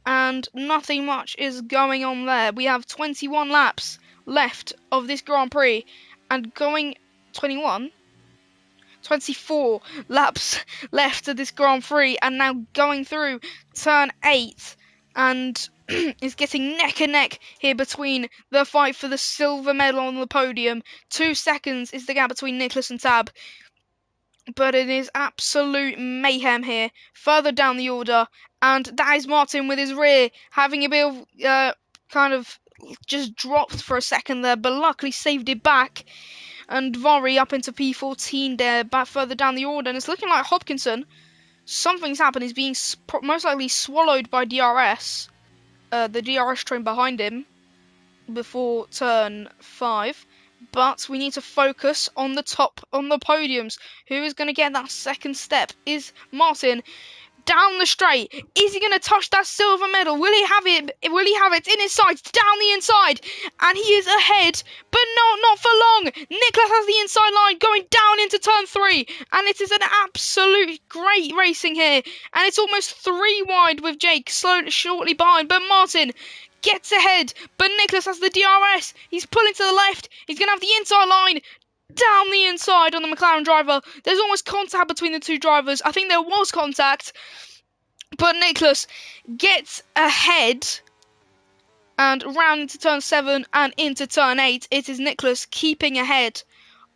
and nothing much is going on there. We have 21 laps left of this Grand Prix, and going 24 laps left of this Grand Prix, and now going through turn 8, and is getting neck and neck here between the fight for the silver medal on the podium. 2 seconds is the gap between Nicholas and Tab, but it is absolute mayhem here further down the order, and that is Martin with his rear having a bit of kind of just dropped for a second there, but luckily saved it back. And Vori up into P14 there, back further down the order, and it's looking like Hopkinson, something's happened. He's being most likely swallowed by DRS, the DRS train behind him, before turn 5. But we need to focus on the top, on the podiums. Who is going to get that second step is Martin. Down the straight. Is he going to touch that silver medal? Will he have it? Will he have it in his sights? Down the inside. And he is ahead, but not for long. Nicholas has the inside line going down into turn 3. And it is an absolute great racing here. And it's almost 3 wide with Jake shortly behind. But Martin gets ahead. But Nicholas has the DRS. He's pulling to the left. He's going to have the inside line. Down the inside on the McLaren driver. There's almost contact between the two drivers. I think there was contact, but Nicholas gets ahead and round into turn 7 and into turn 8. It is Nicholas keeping ahead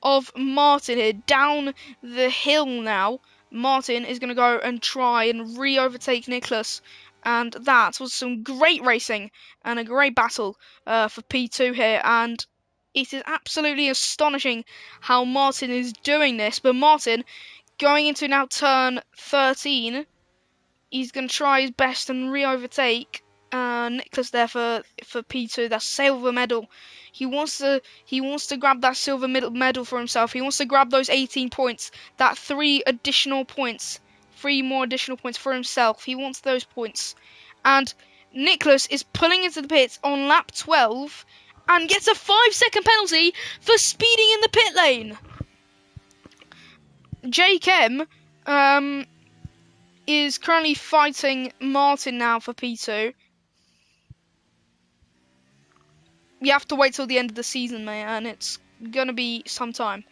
of Martin here. Down the hill now, Martin is going to go and try and re-overtake Nicholas. And that was some great racing and a great battle for P2 here. And it is absolutely astonishing how Martin is doing this. But Martin, going into now turn 13, he's going to try his best and re-overtake Nicholas there for P2. That silver medal. He wants to grab that silver medal for himself. He wants to grab those 18 points. That 3 more additional points for himself. He wants those points. And Nicholas is pulling into the pits on lap 12. And gets a 5-second penalty for speeding in the pit lane. Jake M is currently fighting Martin now for P2. You have to wait till the end of the season, mate, and it's going to be some time.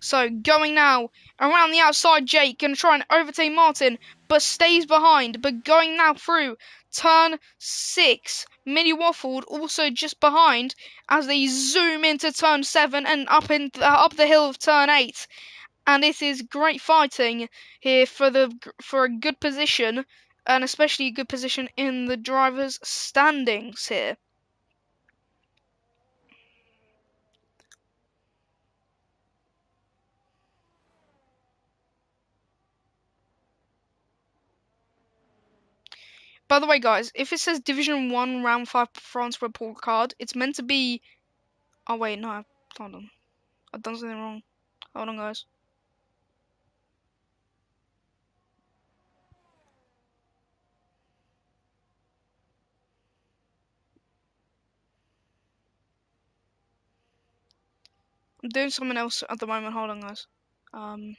So going now around the outside, Jake gonna try and overtake Martin, but stays behind. But going now through turn 6, Mini waffled also just behind as they zoom into turn 7 and up the hill of turn 8. And this is great fighting here for a good position, and especially a good position in the drivers' standings here. By the way, guys, if it says Division 1 Round 5 France report card, it's meant to be... Oh, wait, no. Hold on. I've done something wrong. Hold on, guys. I'm doing something else at the moment. Hold on, guys. Um...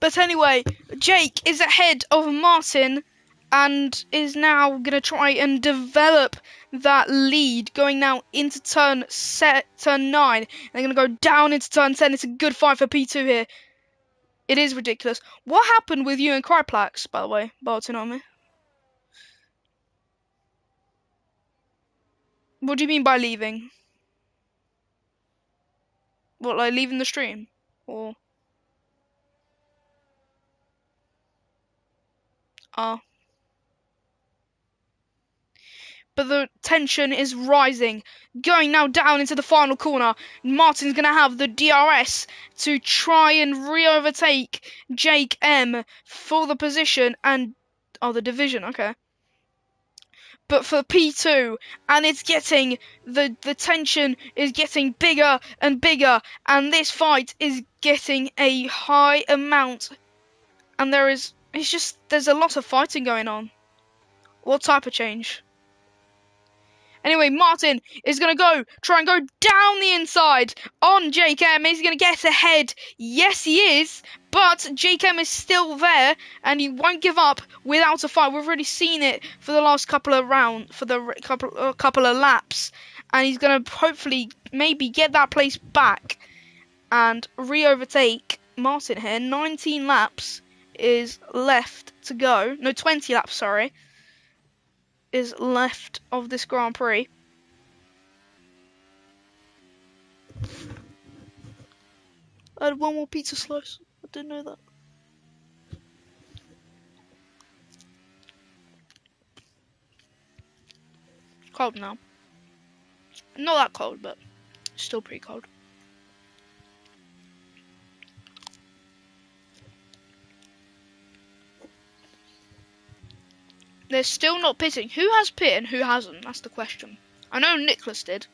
But anyway, Jake is ahead of Martin and is now going to try and develop that lead going now into turn 9. They're going to go down into turn 10. It's a good fight for P2 here. It is ridiculous. What happened with you and Cryplax, by the way, Bartolome? What do you mean by leaving? What, like leaving the stream? Or... Ah. But the tension is rising. Going now down into the final corner. Martin's going to have the DRS to try and re-overtake Jake M for the position and... Oh, the division, okay. But for P2, and it's getting... The tension is getting bigger and bigger, and this fight is getting a high amount. And there's a lot of fighting going on. What type of change? Anyway, Martin is going to try and go down the inside on Jake M. He's going to get ahead. Yes, he is. But Jake M is still there and he won't give up without a fight. We've already seen it for the last couple of rounds, for the couple of laps. And he's going to hopefully maybe get that place back and re-overtake Martin here. 19 laps is left to go. No, 20 laps, sorry, is left of this Grand Prix. I had one more pizza slice. I didn't know that. Cold now. Not that cold, but still pretty cold. They're still not pitting. Who has pit and who hasn't? That's the question. I know Nicholas did.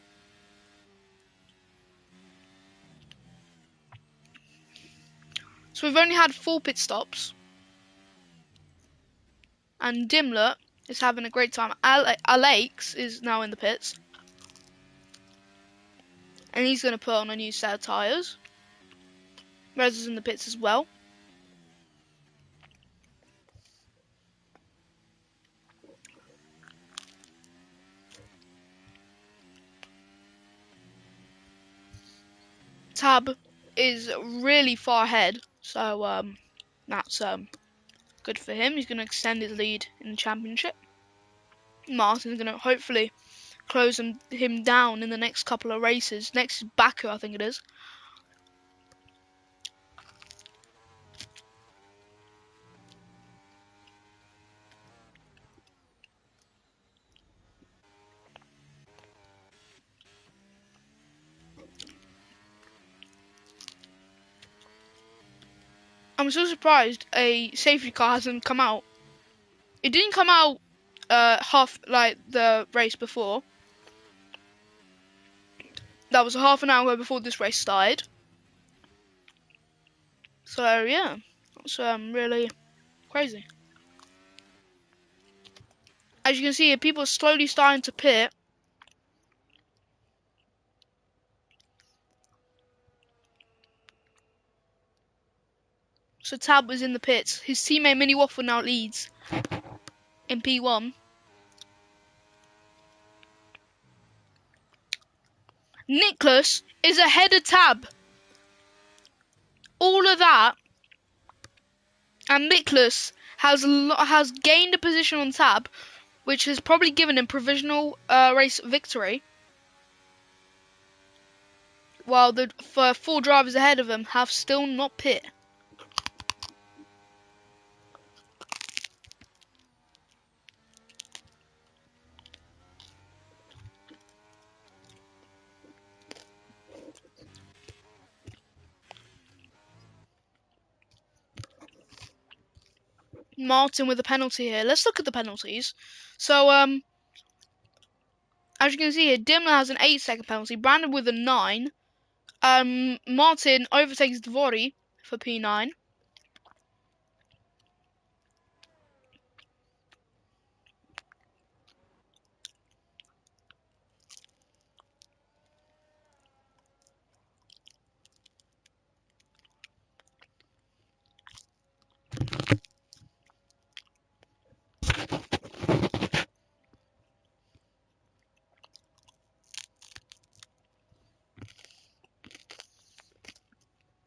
So we've only had 4 pit stops. And Dimlet is having a great time. Alex is now in the pits. And he's going to put on a new set of tyres. Rez is in the pits as well. Tab is really far ahead. So that's good for him. He's going to extend his lead in the championship. Martin's going to hopefully close him down in the next couple of races. Next is Baku, I think it is. I'm so surprised a safety car hasn't come out. It didn't come out half like the race before. That was half an hour before this race started. So yeah, it's really crazy. As you can see here, people are slowly starting to pit. So Tab was in the pits. His teammate Mini Waffle now leads in P1. Nicholas is ahead of Tab. All of that, and Nicholas has gained a position on Tab, which has probably given him provisional race victory. While the 4 drivers ahead of him have still not pit. Martin with a penalty here. Let's look at the penalties. So, as you can see here, Dimler has an 8-second penalty. Brandon with a 9. Martin overtakes Dvori for P9.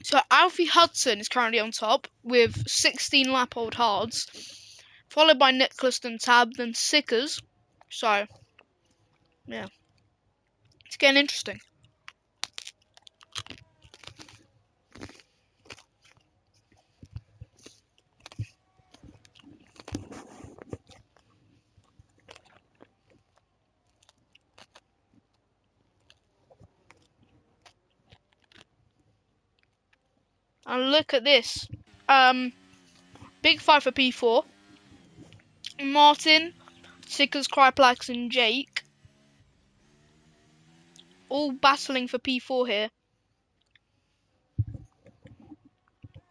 So Alfie Hudson is currently on top with 16 lap-old hards, followed by Nicholas, then Tab, then Sickers. So, yeah, it's getting interesting. And look at this. Big fight for P4. Martin, Sickers, Kryplax, and Jake all battling for P4 here.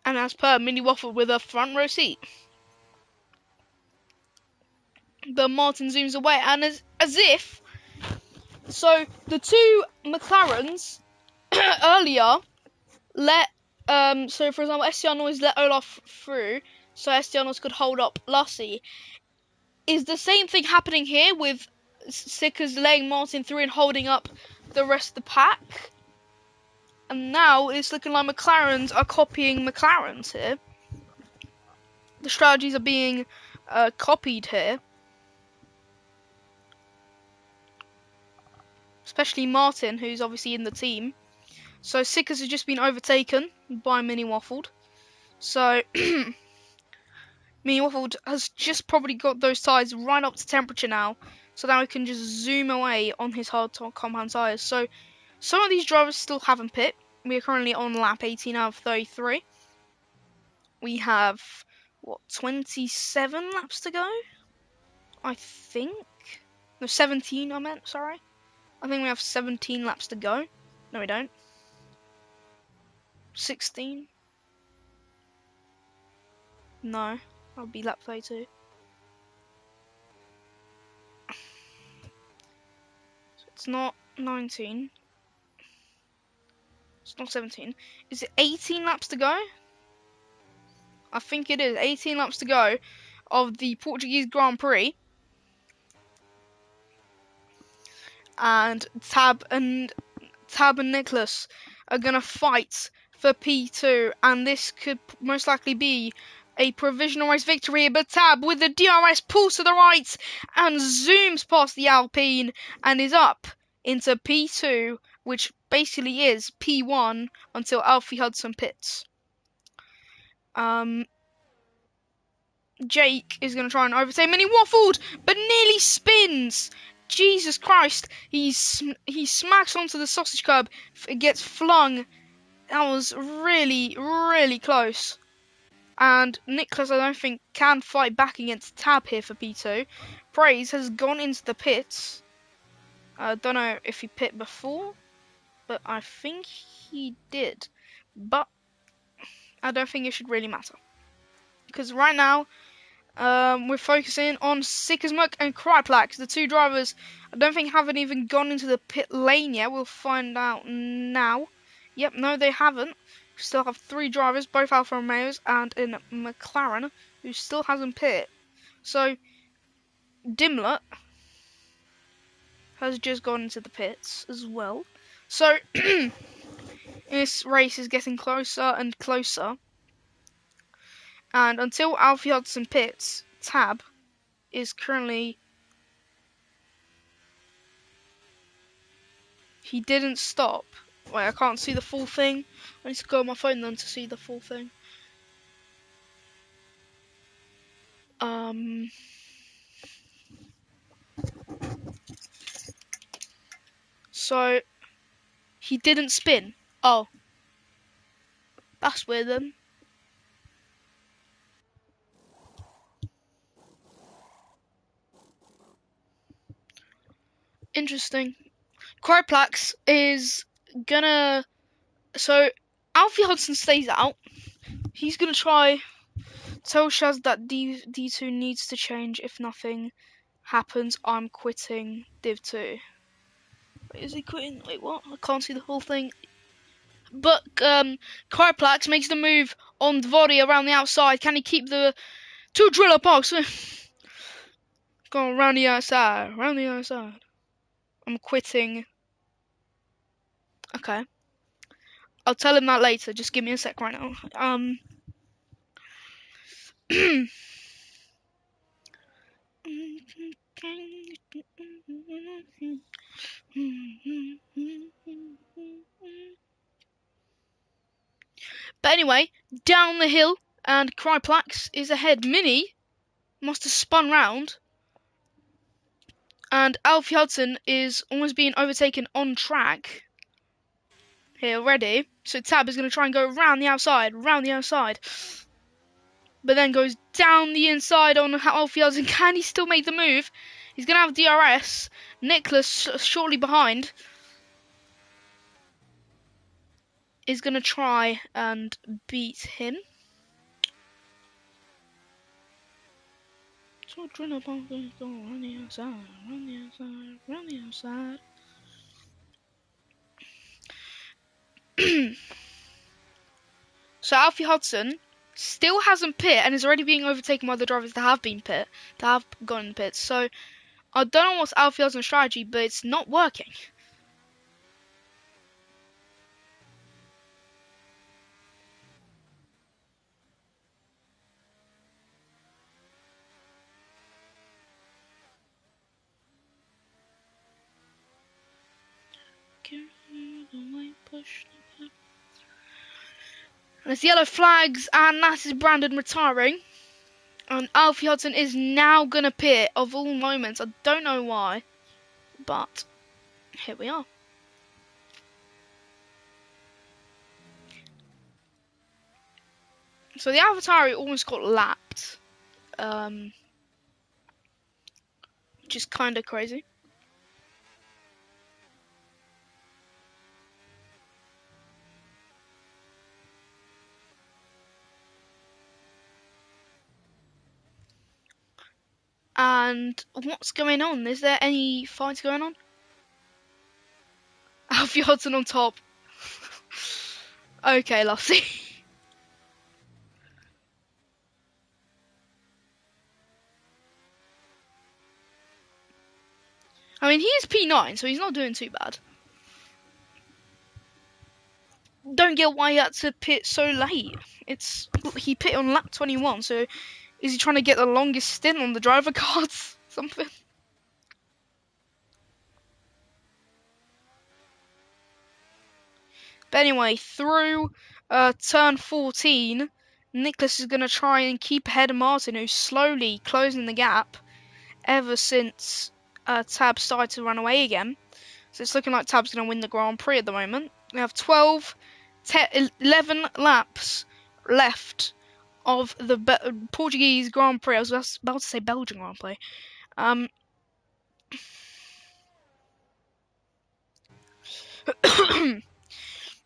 And as per, Mini Waffle with a front row seat. But Martin zooms away, and as if, so the 2 McLarens earlier let, so for example, Estianos let Olaf through, so Estianos could hold up Lassie. Is the same thing happening here with Sickers letting Martin through and holding up the rest of the pack? And now it's looking like McLarens are copying McLarens here. The strategies are being copied here. Especially Martin, who's obviously in the team. So Sickers has just been overtaken by Mini Waffled. So Mini Waffled has just probably got those tyres right up to temperature now. So now we can just zoom away on his hard compound tyres. So some of these drivers still haven't pit. We are currently on lap 18 out of 33. We have, 27 laps to go? I think. No, 17 I meant, sorry. I think we have 17 laps to go. No, we don't. 16? No, I'll be lap 32. So it's not 19. It's not 17. Is it 18 laps to go? I think it is. 18 laps to go of the Portuguese Grand Prix. And Tab and Nicholas are going to fight for P2. And this could most likely be a provisional race victory. But Tab with the DRS pulls to the right and zooms past the Alpine and is up into P2, which basically is P1 until Alfie Hudson pits. Jake is going to try and overtake him, and he waffled, but nearly spins. Jesus Christ, he smacks onto the sausage curb, it gets flung. That was really, really close. And Nicholas, I don't think, can fight back against Tab here for P2. Praise has gone into the pits. I don't know if he pit before. but I think he did. But I don't think it should really matter. Because right now, we're focusing on Sikismuk and Kryplax. The two drivers, I don't think haven't even gone into the pit lane yet. We'll find out now. Yep, no, they haven't. We still have three drivers, both Alfa Romeos and in McLaren, who still hasn't pit. So, Dimlet has just gone into the pits as well. So, this race is getting closer and closer. And until Alfie Hudson pits, Tab is currently... He didn't stop. Wait, I can't see the full thing. I need to go on my phone then to see the full thing. So, he didn't spin. Oh. That's weird then. Interesting. Kryplax is gonna... So, Alfie Hudson stays out. He's gonna try... Tell Shaz that D2 needs to change. If nothing happens, I'm quitting Div 2. Wait, is he quitting? Wait, what? I can't see the whole thing. But Kryplax makes the move on Dvori around the outside. Can he keep the two driller parks? Go around the outside, round the outside. I'm quitting. Okay. I'll tell him that later. Just give me a sec right now. But anyway, down the hill, and Kryplax is ahead. Mini must have spun round, and Alfie Hudson is almost being overtaken on track here already. So Tab is going to try and go round the outside, but then goes down the inside on Alfie Hudson. Can he still make the move? He's going to have DRS. Nicholas shortly behind is going to try and beat him. So drill up on go round the outside, round the outside, round the outside. So Alfie Hudson still hasn't pit and is already being overtaken by the drivers that have been pit, that have gone in the pits. So I don't know what's Alfie Hudson's strategy, but it's not working. And it's yellow flags, and that is Brandon retiring. And Alfie Hudson is now going to pit, of all moments. I don't know why, but here we are. So the AlphaTauri almost got lapped, which is kind of crazy. And what's going on? Is there any fights going on? Alfie Hudson on top. Okay, Lusty. I mean, he is P9, so he's not doing too bad. Don't get why he had to pit so late. He pit on lap 21, so is he trying to get the longest stint on the driver cards? Something. But anyway, through turn 14, Nicholas is going to try and keep ahead of Martin, who's slowly closing the gap ever since Tab started to run away again. So it's looking like Tab's going to win the Grand Prix at the moment. We have 11 laps left of the Portuguese Grand Prix. I was about to say Belgian Grand Prix.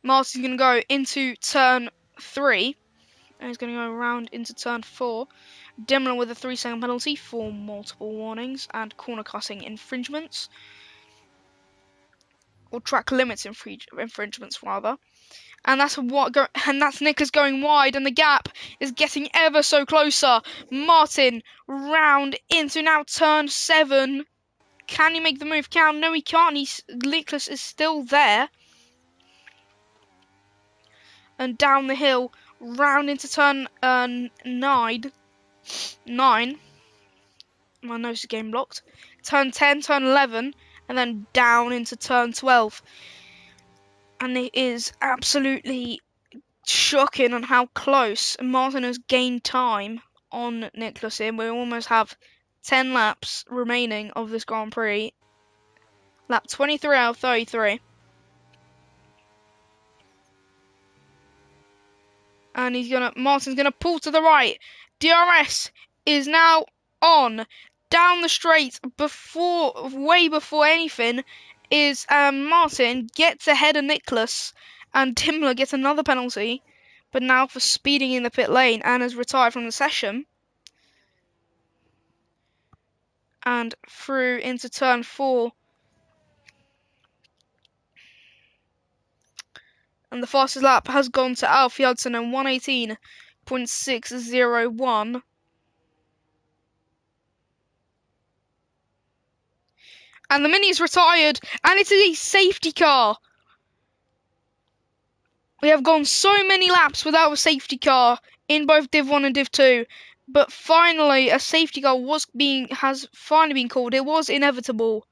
Martin's going to go into turn 3. And he's going to go around into turn 4. Demler with a 3-second penalty for multiple warnings and corner crossing infringements. Or track limits infringements, rather. And that's Nicholas going wide, and the gap is getting ever so closer. Martin round into now turn 7. Can he make the move count? No, he can't. Nicholas is still there. And down the hill, round into turn 9. My nose is getting blocked. Turn 10, turn 11, and then down into turn 12. And it is absolutely shocking on how close Martin has gained time on Nicholas here. We almost have 10 laps remaining of this Grand Prix. Lap 23 out of 33. And Martin's gonna pull to the right. DRS is now on. Down the straight way before anything is Martin gets ahead of Nicholas, and Timler gets another penalty, but now for speeding in the pit lane and has retired from the session. And through into turn 4. And the fastest lap has gone to Alfie Hudson in 1:18.601. And the Mini's retired, and it is a safety car. We have gone so many laps without a safety car in both Div 1 and Div 2, but finally a safety car has finally been called. It was inevitable,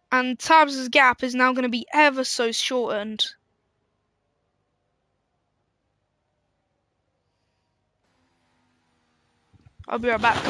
and Tabs' gap is now going to be ever so shortened. I'll be right back.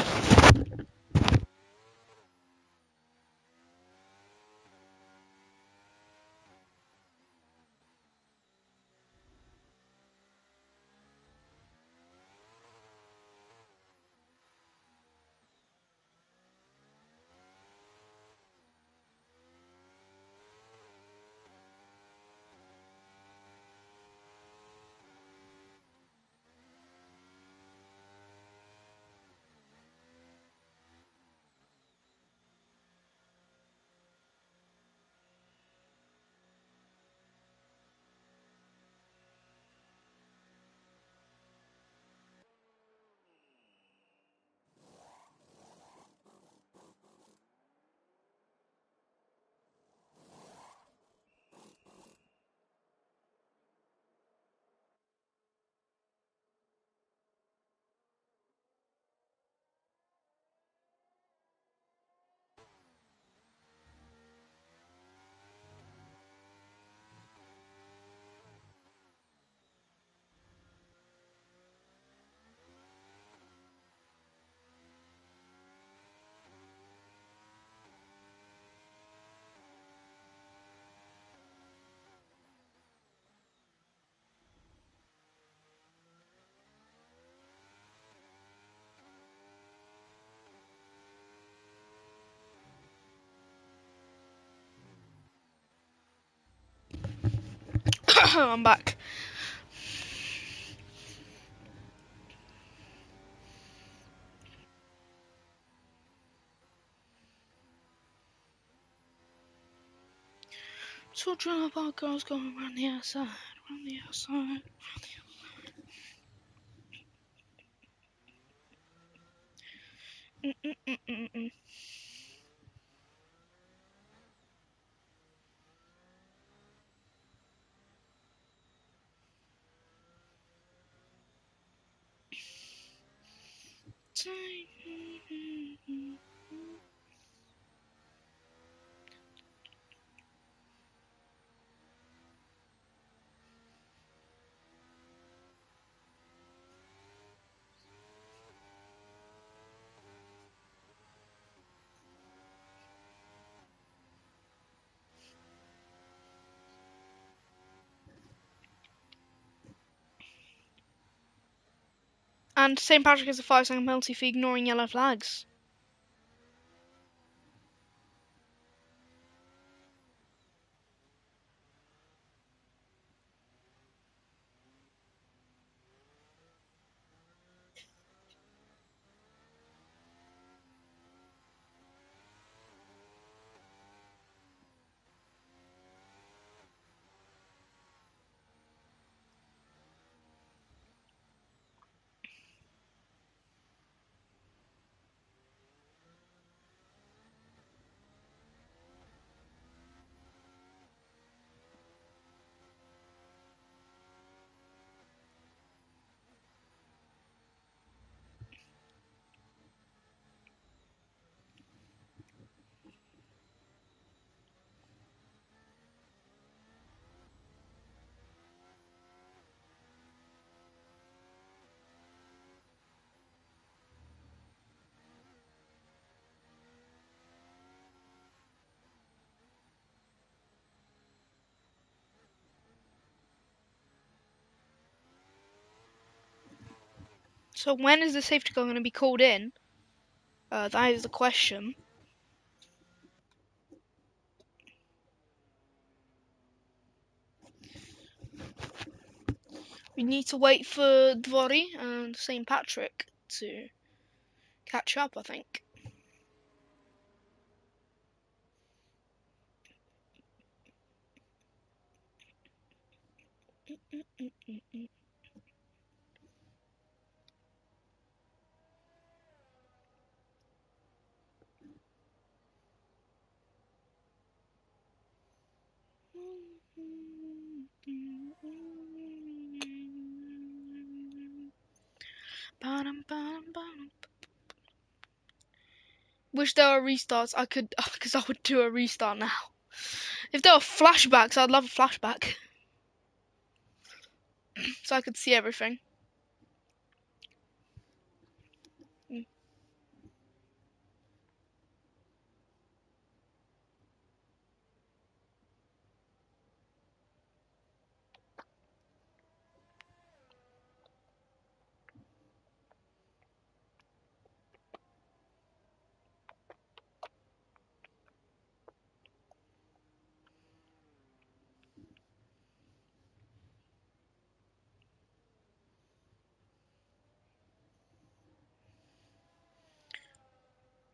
I'm back. Talking about girls going around the outside, around the outside. And St. Patrick has a 5-second penalty for ignoring yellow flags. So when is the safety car going to be called in? That is the question. We need to wait for Dvory and St. Patrick to catch up, I think. Wish there were restarts. I could, because I would do a restart now. If there were flashbacks, I'd love a flashback. So I could see everything.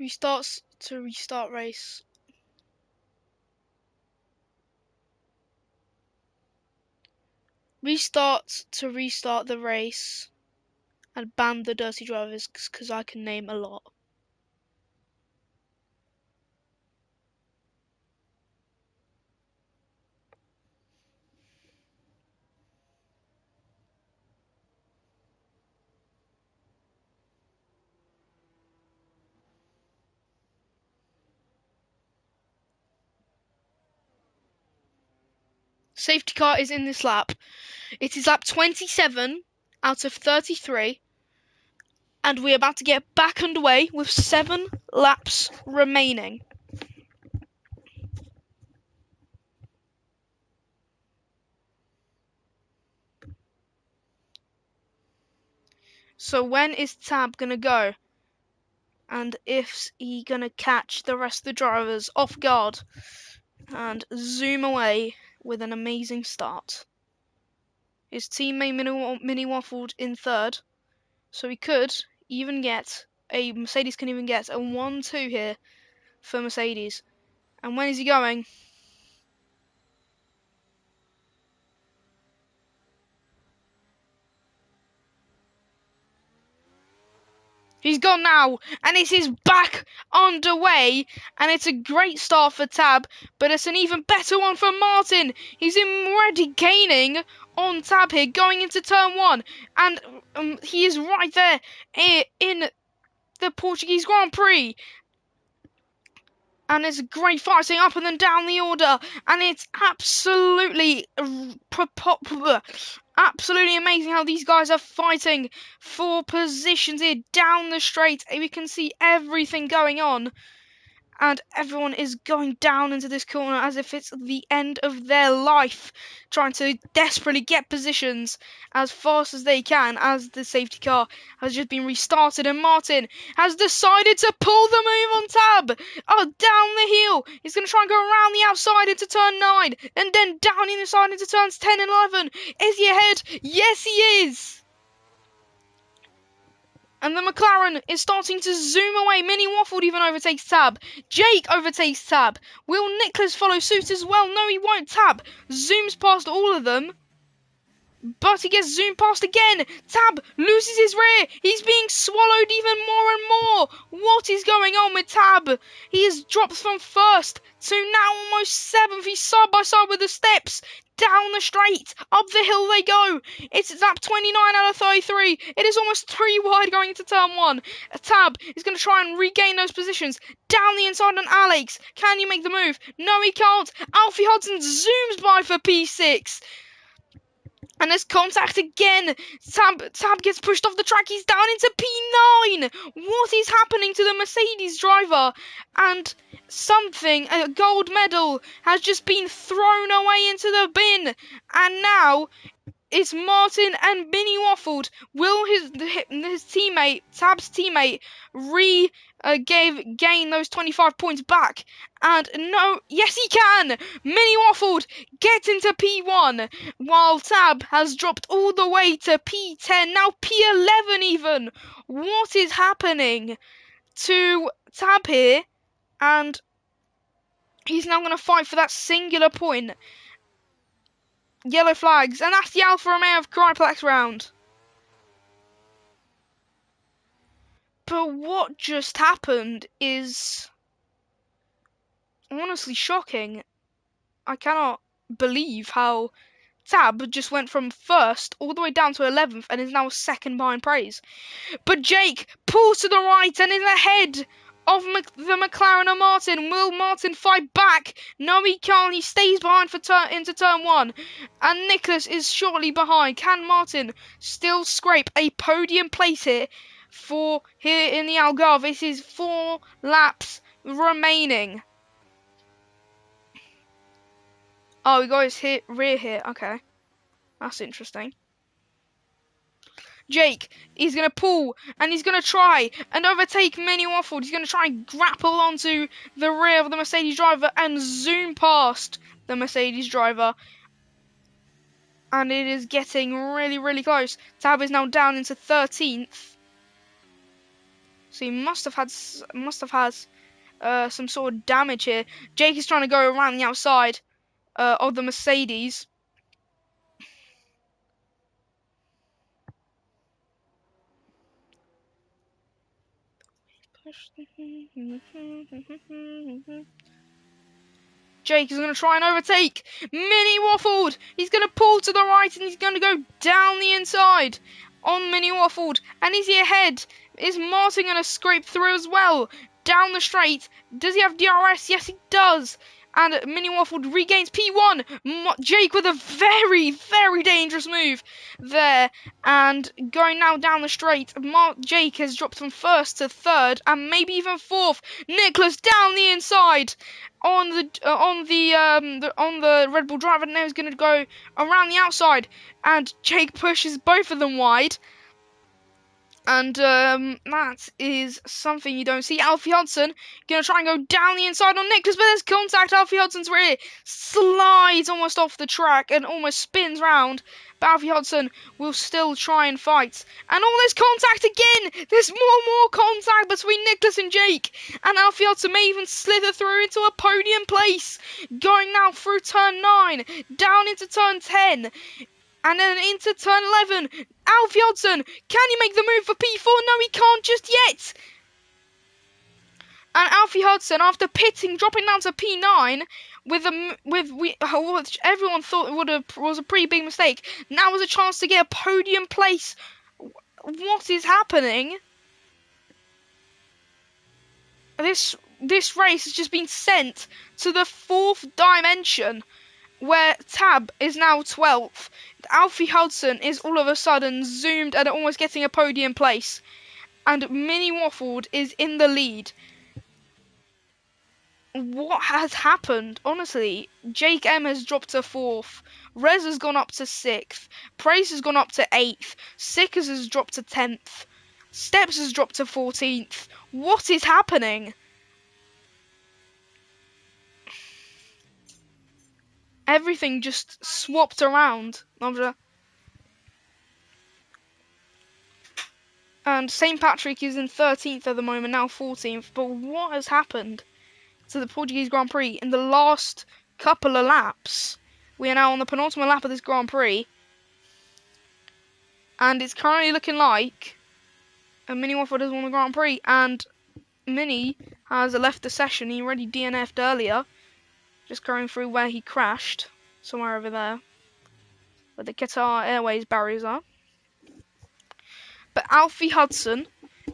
Restarts to restart race. Restarts to restart the race. And ban the dirty drivers, because I can name a lot. Safety car is in this lap. It is lap 27 out of 33. And we're about to get back underway with 7 laps remaining. So when is Tab gonna go? And is he gonna catch the rest of the drivers off guard and zoom away with an amazing start? His teammate Mini waffled in 3rd, so he could even get Mercedes can even get a 1-2 here for Mercedes. And when is he going? He's gone now, and it is back underway, and it's a great start for Tab, but it's an even better one for Martin. He's already gaining on Tab here, going into turn 1, and he is right there in the Portuguese Grand Prix. And it's a great fighting up and then down the order, and it's absolutely amazing how these guys are fighting for positions here down the straight. We can see everything going on, and everyone is going down into this corner as if it's the end of their life, trying to desperately get positions as fast as they can as the safety car has just been restarted, and Martin has decided to pull the move on Tab. Oh, down the hill. He's going to try and go around the outside into turn 9 and then down the inside into turns 10 and 11. Is he ahead? Yes, he is. And the McLaren is starting to zoom away. Mini Waffled even overtakes Tab. Jake overtakes Tab. Will Nicholas follow suit as well? No, he won't. Tab zooms past all of them, but he gets zoomed past again. Tab loses his rear. He's being swallowed even more and more. What is going on with Tab? He has dropped from 1st to now almost 7th. He's side by side with the steps. Down the straight, up the hill they go. It's lap 29 out of 33. It is almost 3 wide going into turn 1. Tab is going to try and regain those positions. Down the inside on Alex. Can you make the move? No, he can't. Alfie Hudson zooms by for P6. And there's contact again. Tab gets pushed off the track. He's down into P9. What is happening to the Mercedes driver? And a gold medal, has just been thrown away into the bin. And now it's Martin and Mini waffled. Will his teammate, Tab's teammate, gain those 25 points back? And no, yes he can! Mini waffled gets into P1, while Tab has dropped all the way to P10, now P11 even! What is happening to Tab here? And he's now going to fight for that singular point. Yellow flags, and that's the Alfa Romeo of Cryplex round. But what just happened is honestly shocking. I cannot believe how Tab just went from first all the way down to 11th and is now second behind Praise. But Jake pulls to the right and is ahead of the McLaren and Martin. Will Martin fight back? No, he can't. He stays behind for into turn 1. And Nicholas is shortly behind. Can Martin still scrape a podium place here in the Algarve? This is 4 laps remaining. Oh, he got his rear here. Okay. That's interesting. Jake, he's going to pull and he's going to try and overtake Mini Waffled. He's going to try and grapple onto the rear of the Mercedes driver and zoom past the Mercedes driver. And it is getting really, really close. Tab is now down into 13th. So he must have had some sort of damage here. Jake is trying to go around the outside of the Mercedes. Jake is going to try and overtake. Mini Waffled. He's going to pull to the right and he's going to go down the inside on Mini Waffled. And is he ahead? Is Martin going to scrape through as well? Down the straight. Does he have DRS? Yes, he does. And Mini Waffled regains P1. Jake with a very, very dangerous move there. And going now down the straight, Jake has dropped from first to third and maybe even fourth. Nicholas down the inside on the Red Bull driver. Now he's going to go around the outside. And Jake pushes both of them wide. And that is something you don't see. Alfie Hudson going to try and go down the inside on Nicholas, but there's contact. Alfie Hudson's rear slides almost off the track and almost spins round. But Alfie Hudson will still try and fight. And all this contact again. There's more contact between Nicholas and Jake. And Alfie Hudson may even slither through into a podium place. Going now through turn 9, down into turn 10. And then into turn 11, Alfie Hudson, can he make the move for P4? No, he can't just yet. And Alfie Hudson, after pitting, dropping down to P9, which everyone thought was a pretty big mistake, now has a chance to get a podium place. What is happening? This race has just been sent to the 4th dimension, where Tab is now 12th. Alfie Hudson is all of a sudden zoomed and almost getting a podium place. And Mini Waffled is in the lead. What has happened? Honestly, Jake M has dropped to 4th. Rez has gone up to 6th. Praise has gone up to 8th. Sickers has dropped to 10th. Steps has dropped to 14th. What is happening? Everything just swapped around. And St. Patrick is in 13th at the moment, now 14th. But what has happened to the Portuguese Grand Prix in the last couple of laps? We are now on the penultimate lap of this Grand Prix. And it's currently looking like Mini Waffled has won the Grand Prix. And Mini has left the session. He already DNF'd earlier. Just going through where he crashed. Somewhere over there. Where the Qatar Airways barriers are. But Alfie Hudson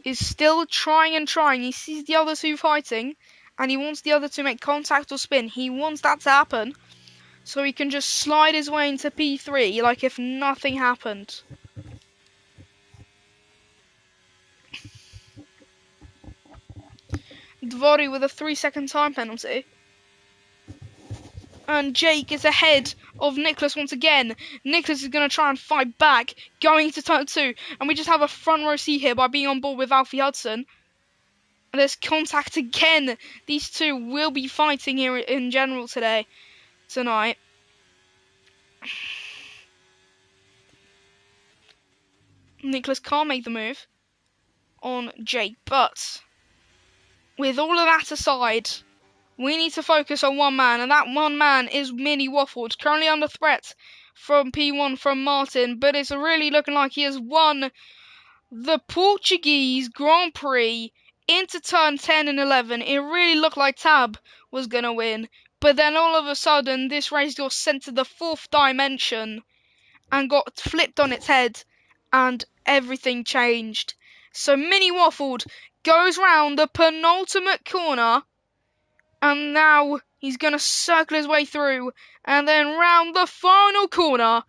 is still trying and trying. He sees the other two fighting. And he wants the other to make contact or spin. He wants that to happen. So he can just slide his way into P3 like if nothing happened. Dvori with a 3-second time penalty. And Jake is ahead of Nicholas once again. Nicholas is going to try and fight back, going into turn 2. And we just have a front row seat here by being on board with Alfie Hudson. And there's contact again. These two will be fighting here in general tonight. Nicholas can't make the move on Jake, but with all of that aside, we need to focus on one man, and that one man is Mini Waffled, currently under threat from P1 from Martin, but it's really looking like he has won the Portuguese Grand Prix into turn 10 and 11. It really looked like Tab was going to win, but then all of a sudden this race got sent to the 4th dimension and got flipped on its head, and everything changed. So Mini Waffled goes round the penultimate corner, and now he's going to circle his way through and then round the final corner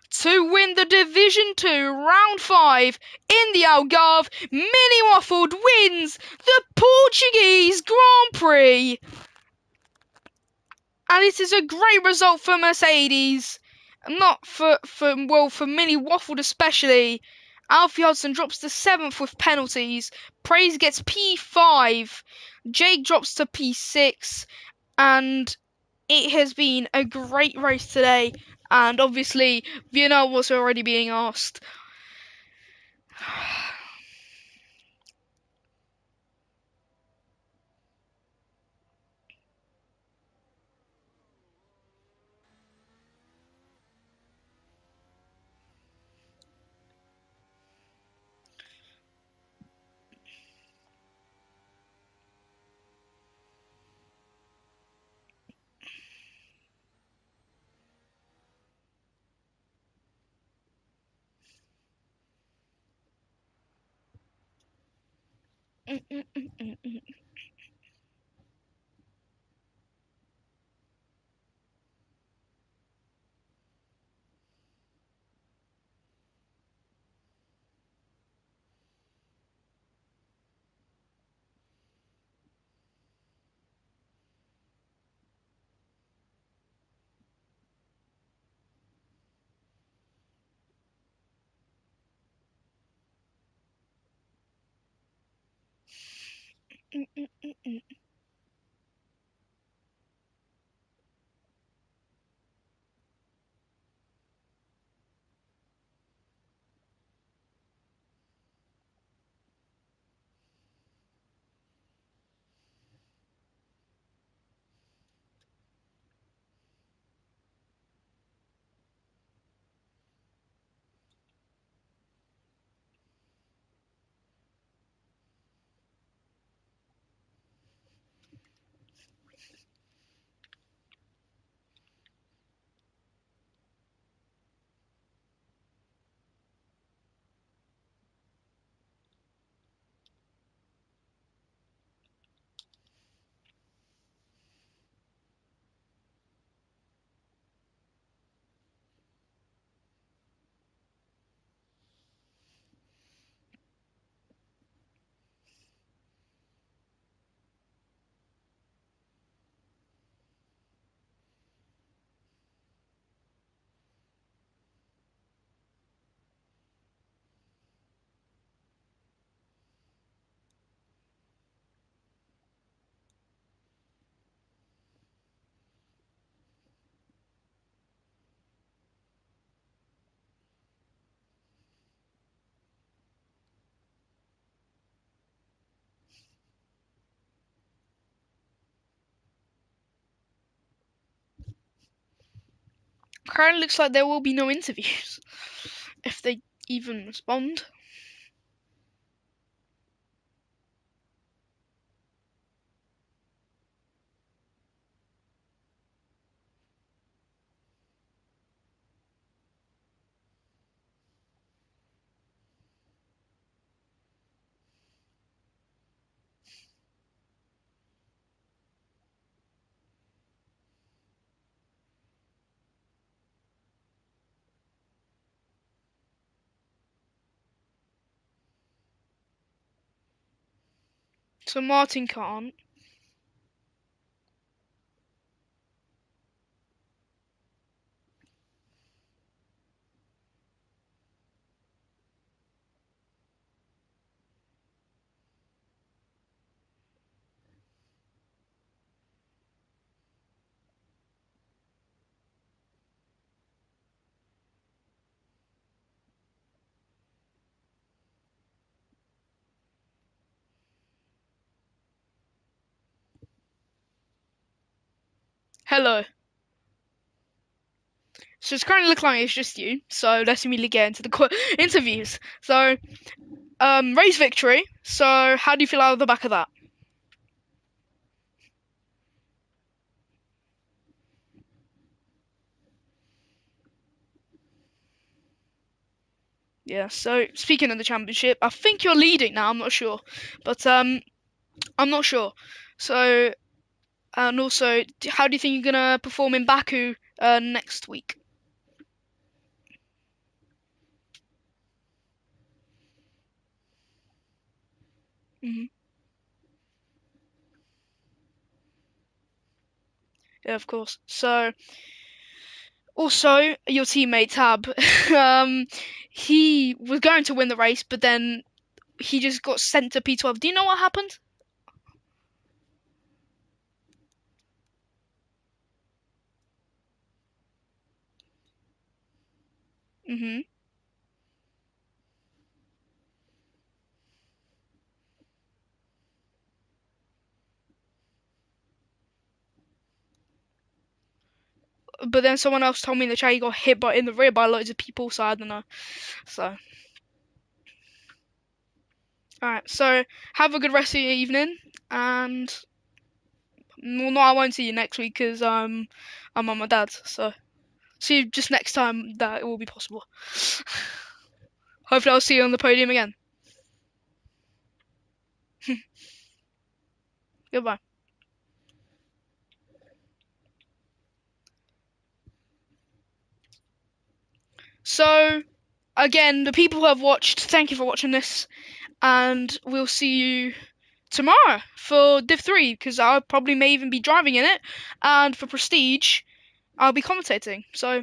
to win the Division 2 Round 5 in the Algarve. Mini Waffled wins the Portuguese Grand Prix. And it is a great result for Mercedes. Not for Mini Waffled especially. Alfie Hudson drops to 7th with penalties. Praise gets P5. Jake drops to P6. And it has been a great race today. And obviously, Vienna was already being asked. Currently looks like there will be no interviews, if they even respond. So Martin can't. Hello. So it's currently looking like it's just you. So let's immediately get into the interviews. So, race victory. So how do you feel out of the back of that? Yeah. So speaking of the championship, I think you're leading now. I'm not sure, but I'm not sure. So and also, how do you think you're gonna perform in Baku next week? Hmm. Yeah, of course. So also, your teammate Tab, um, he was going to win the race, but then he just got sent to P12. Do you know what happened? Hmm. But then someone else told me in the chat he got hit in the rear by loads of people, so I don't know. So, alright, so have a good rest of your evening, and well, no, I won't see you next week because I'm on my dad's. So, see you just next time that it will be possible. Hopefully, I'll see you on the podium again. Goodbye. So, again, the people who have watched, thank you for watching this, and we'll see you tomorrow for Div 3 because I probably may even be driving in it, and for Prestige, I'll be commentating. So,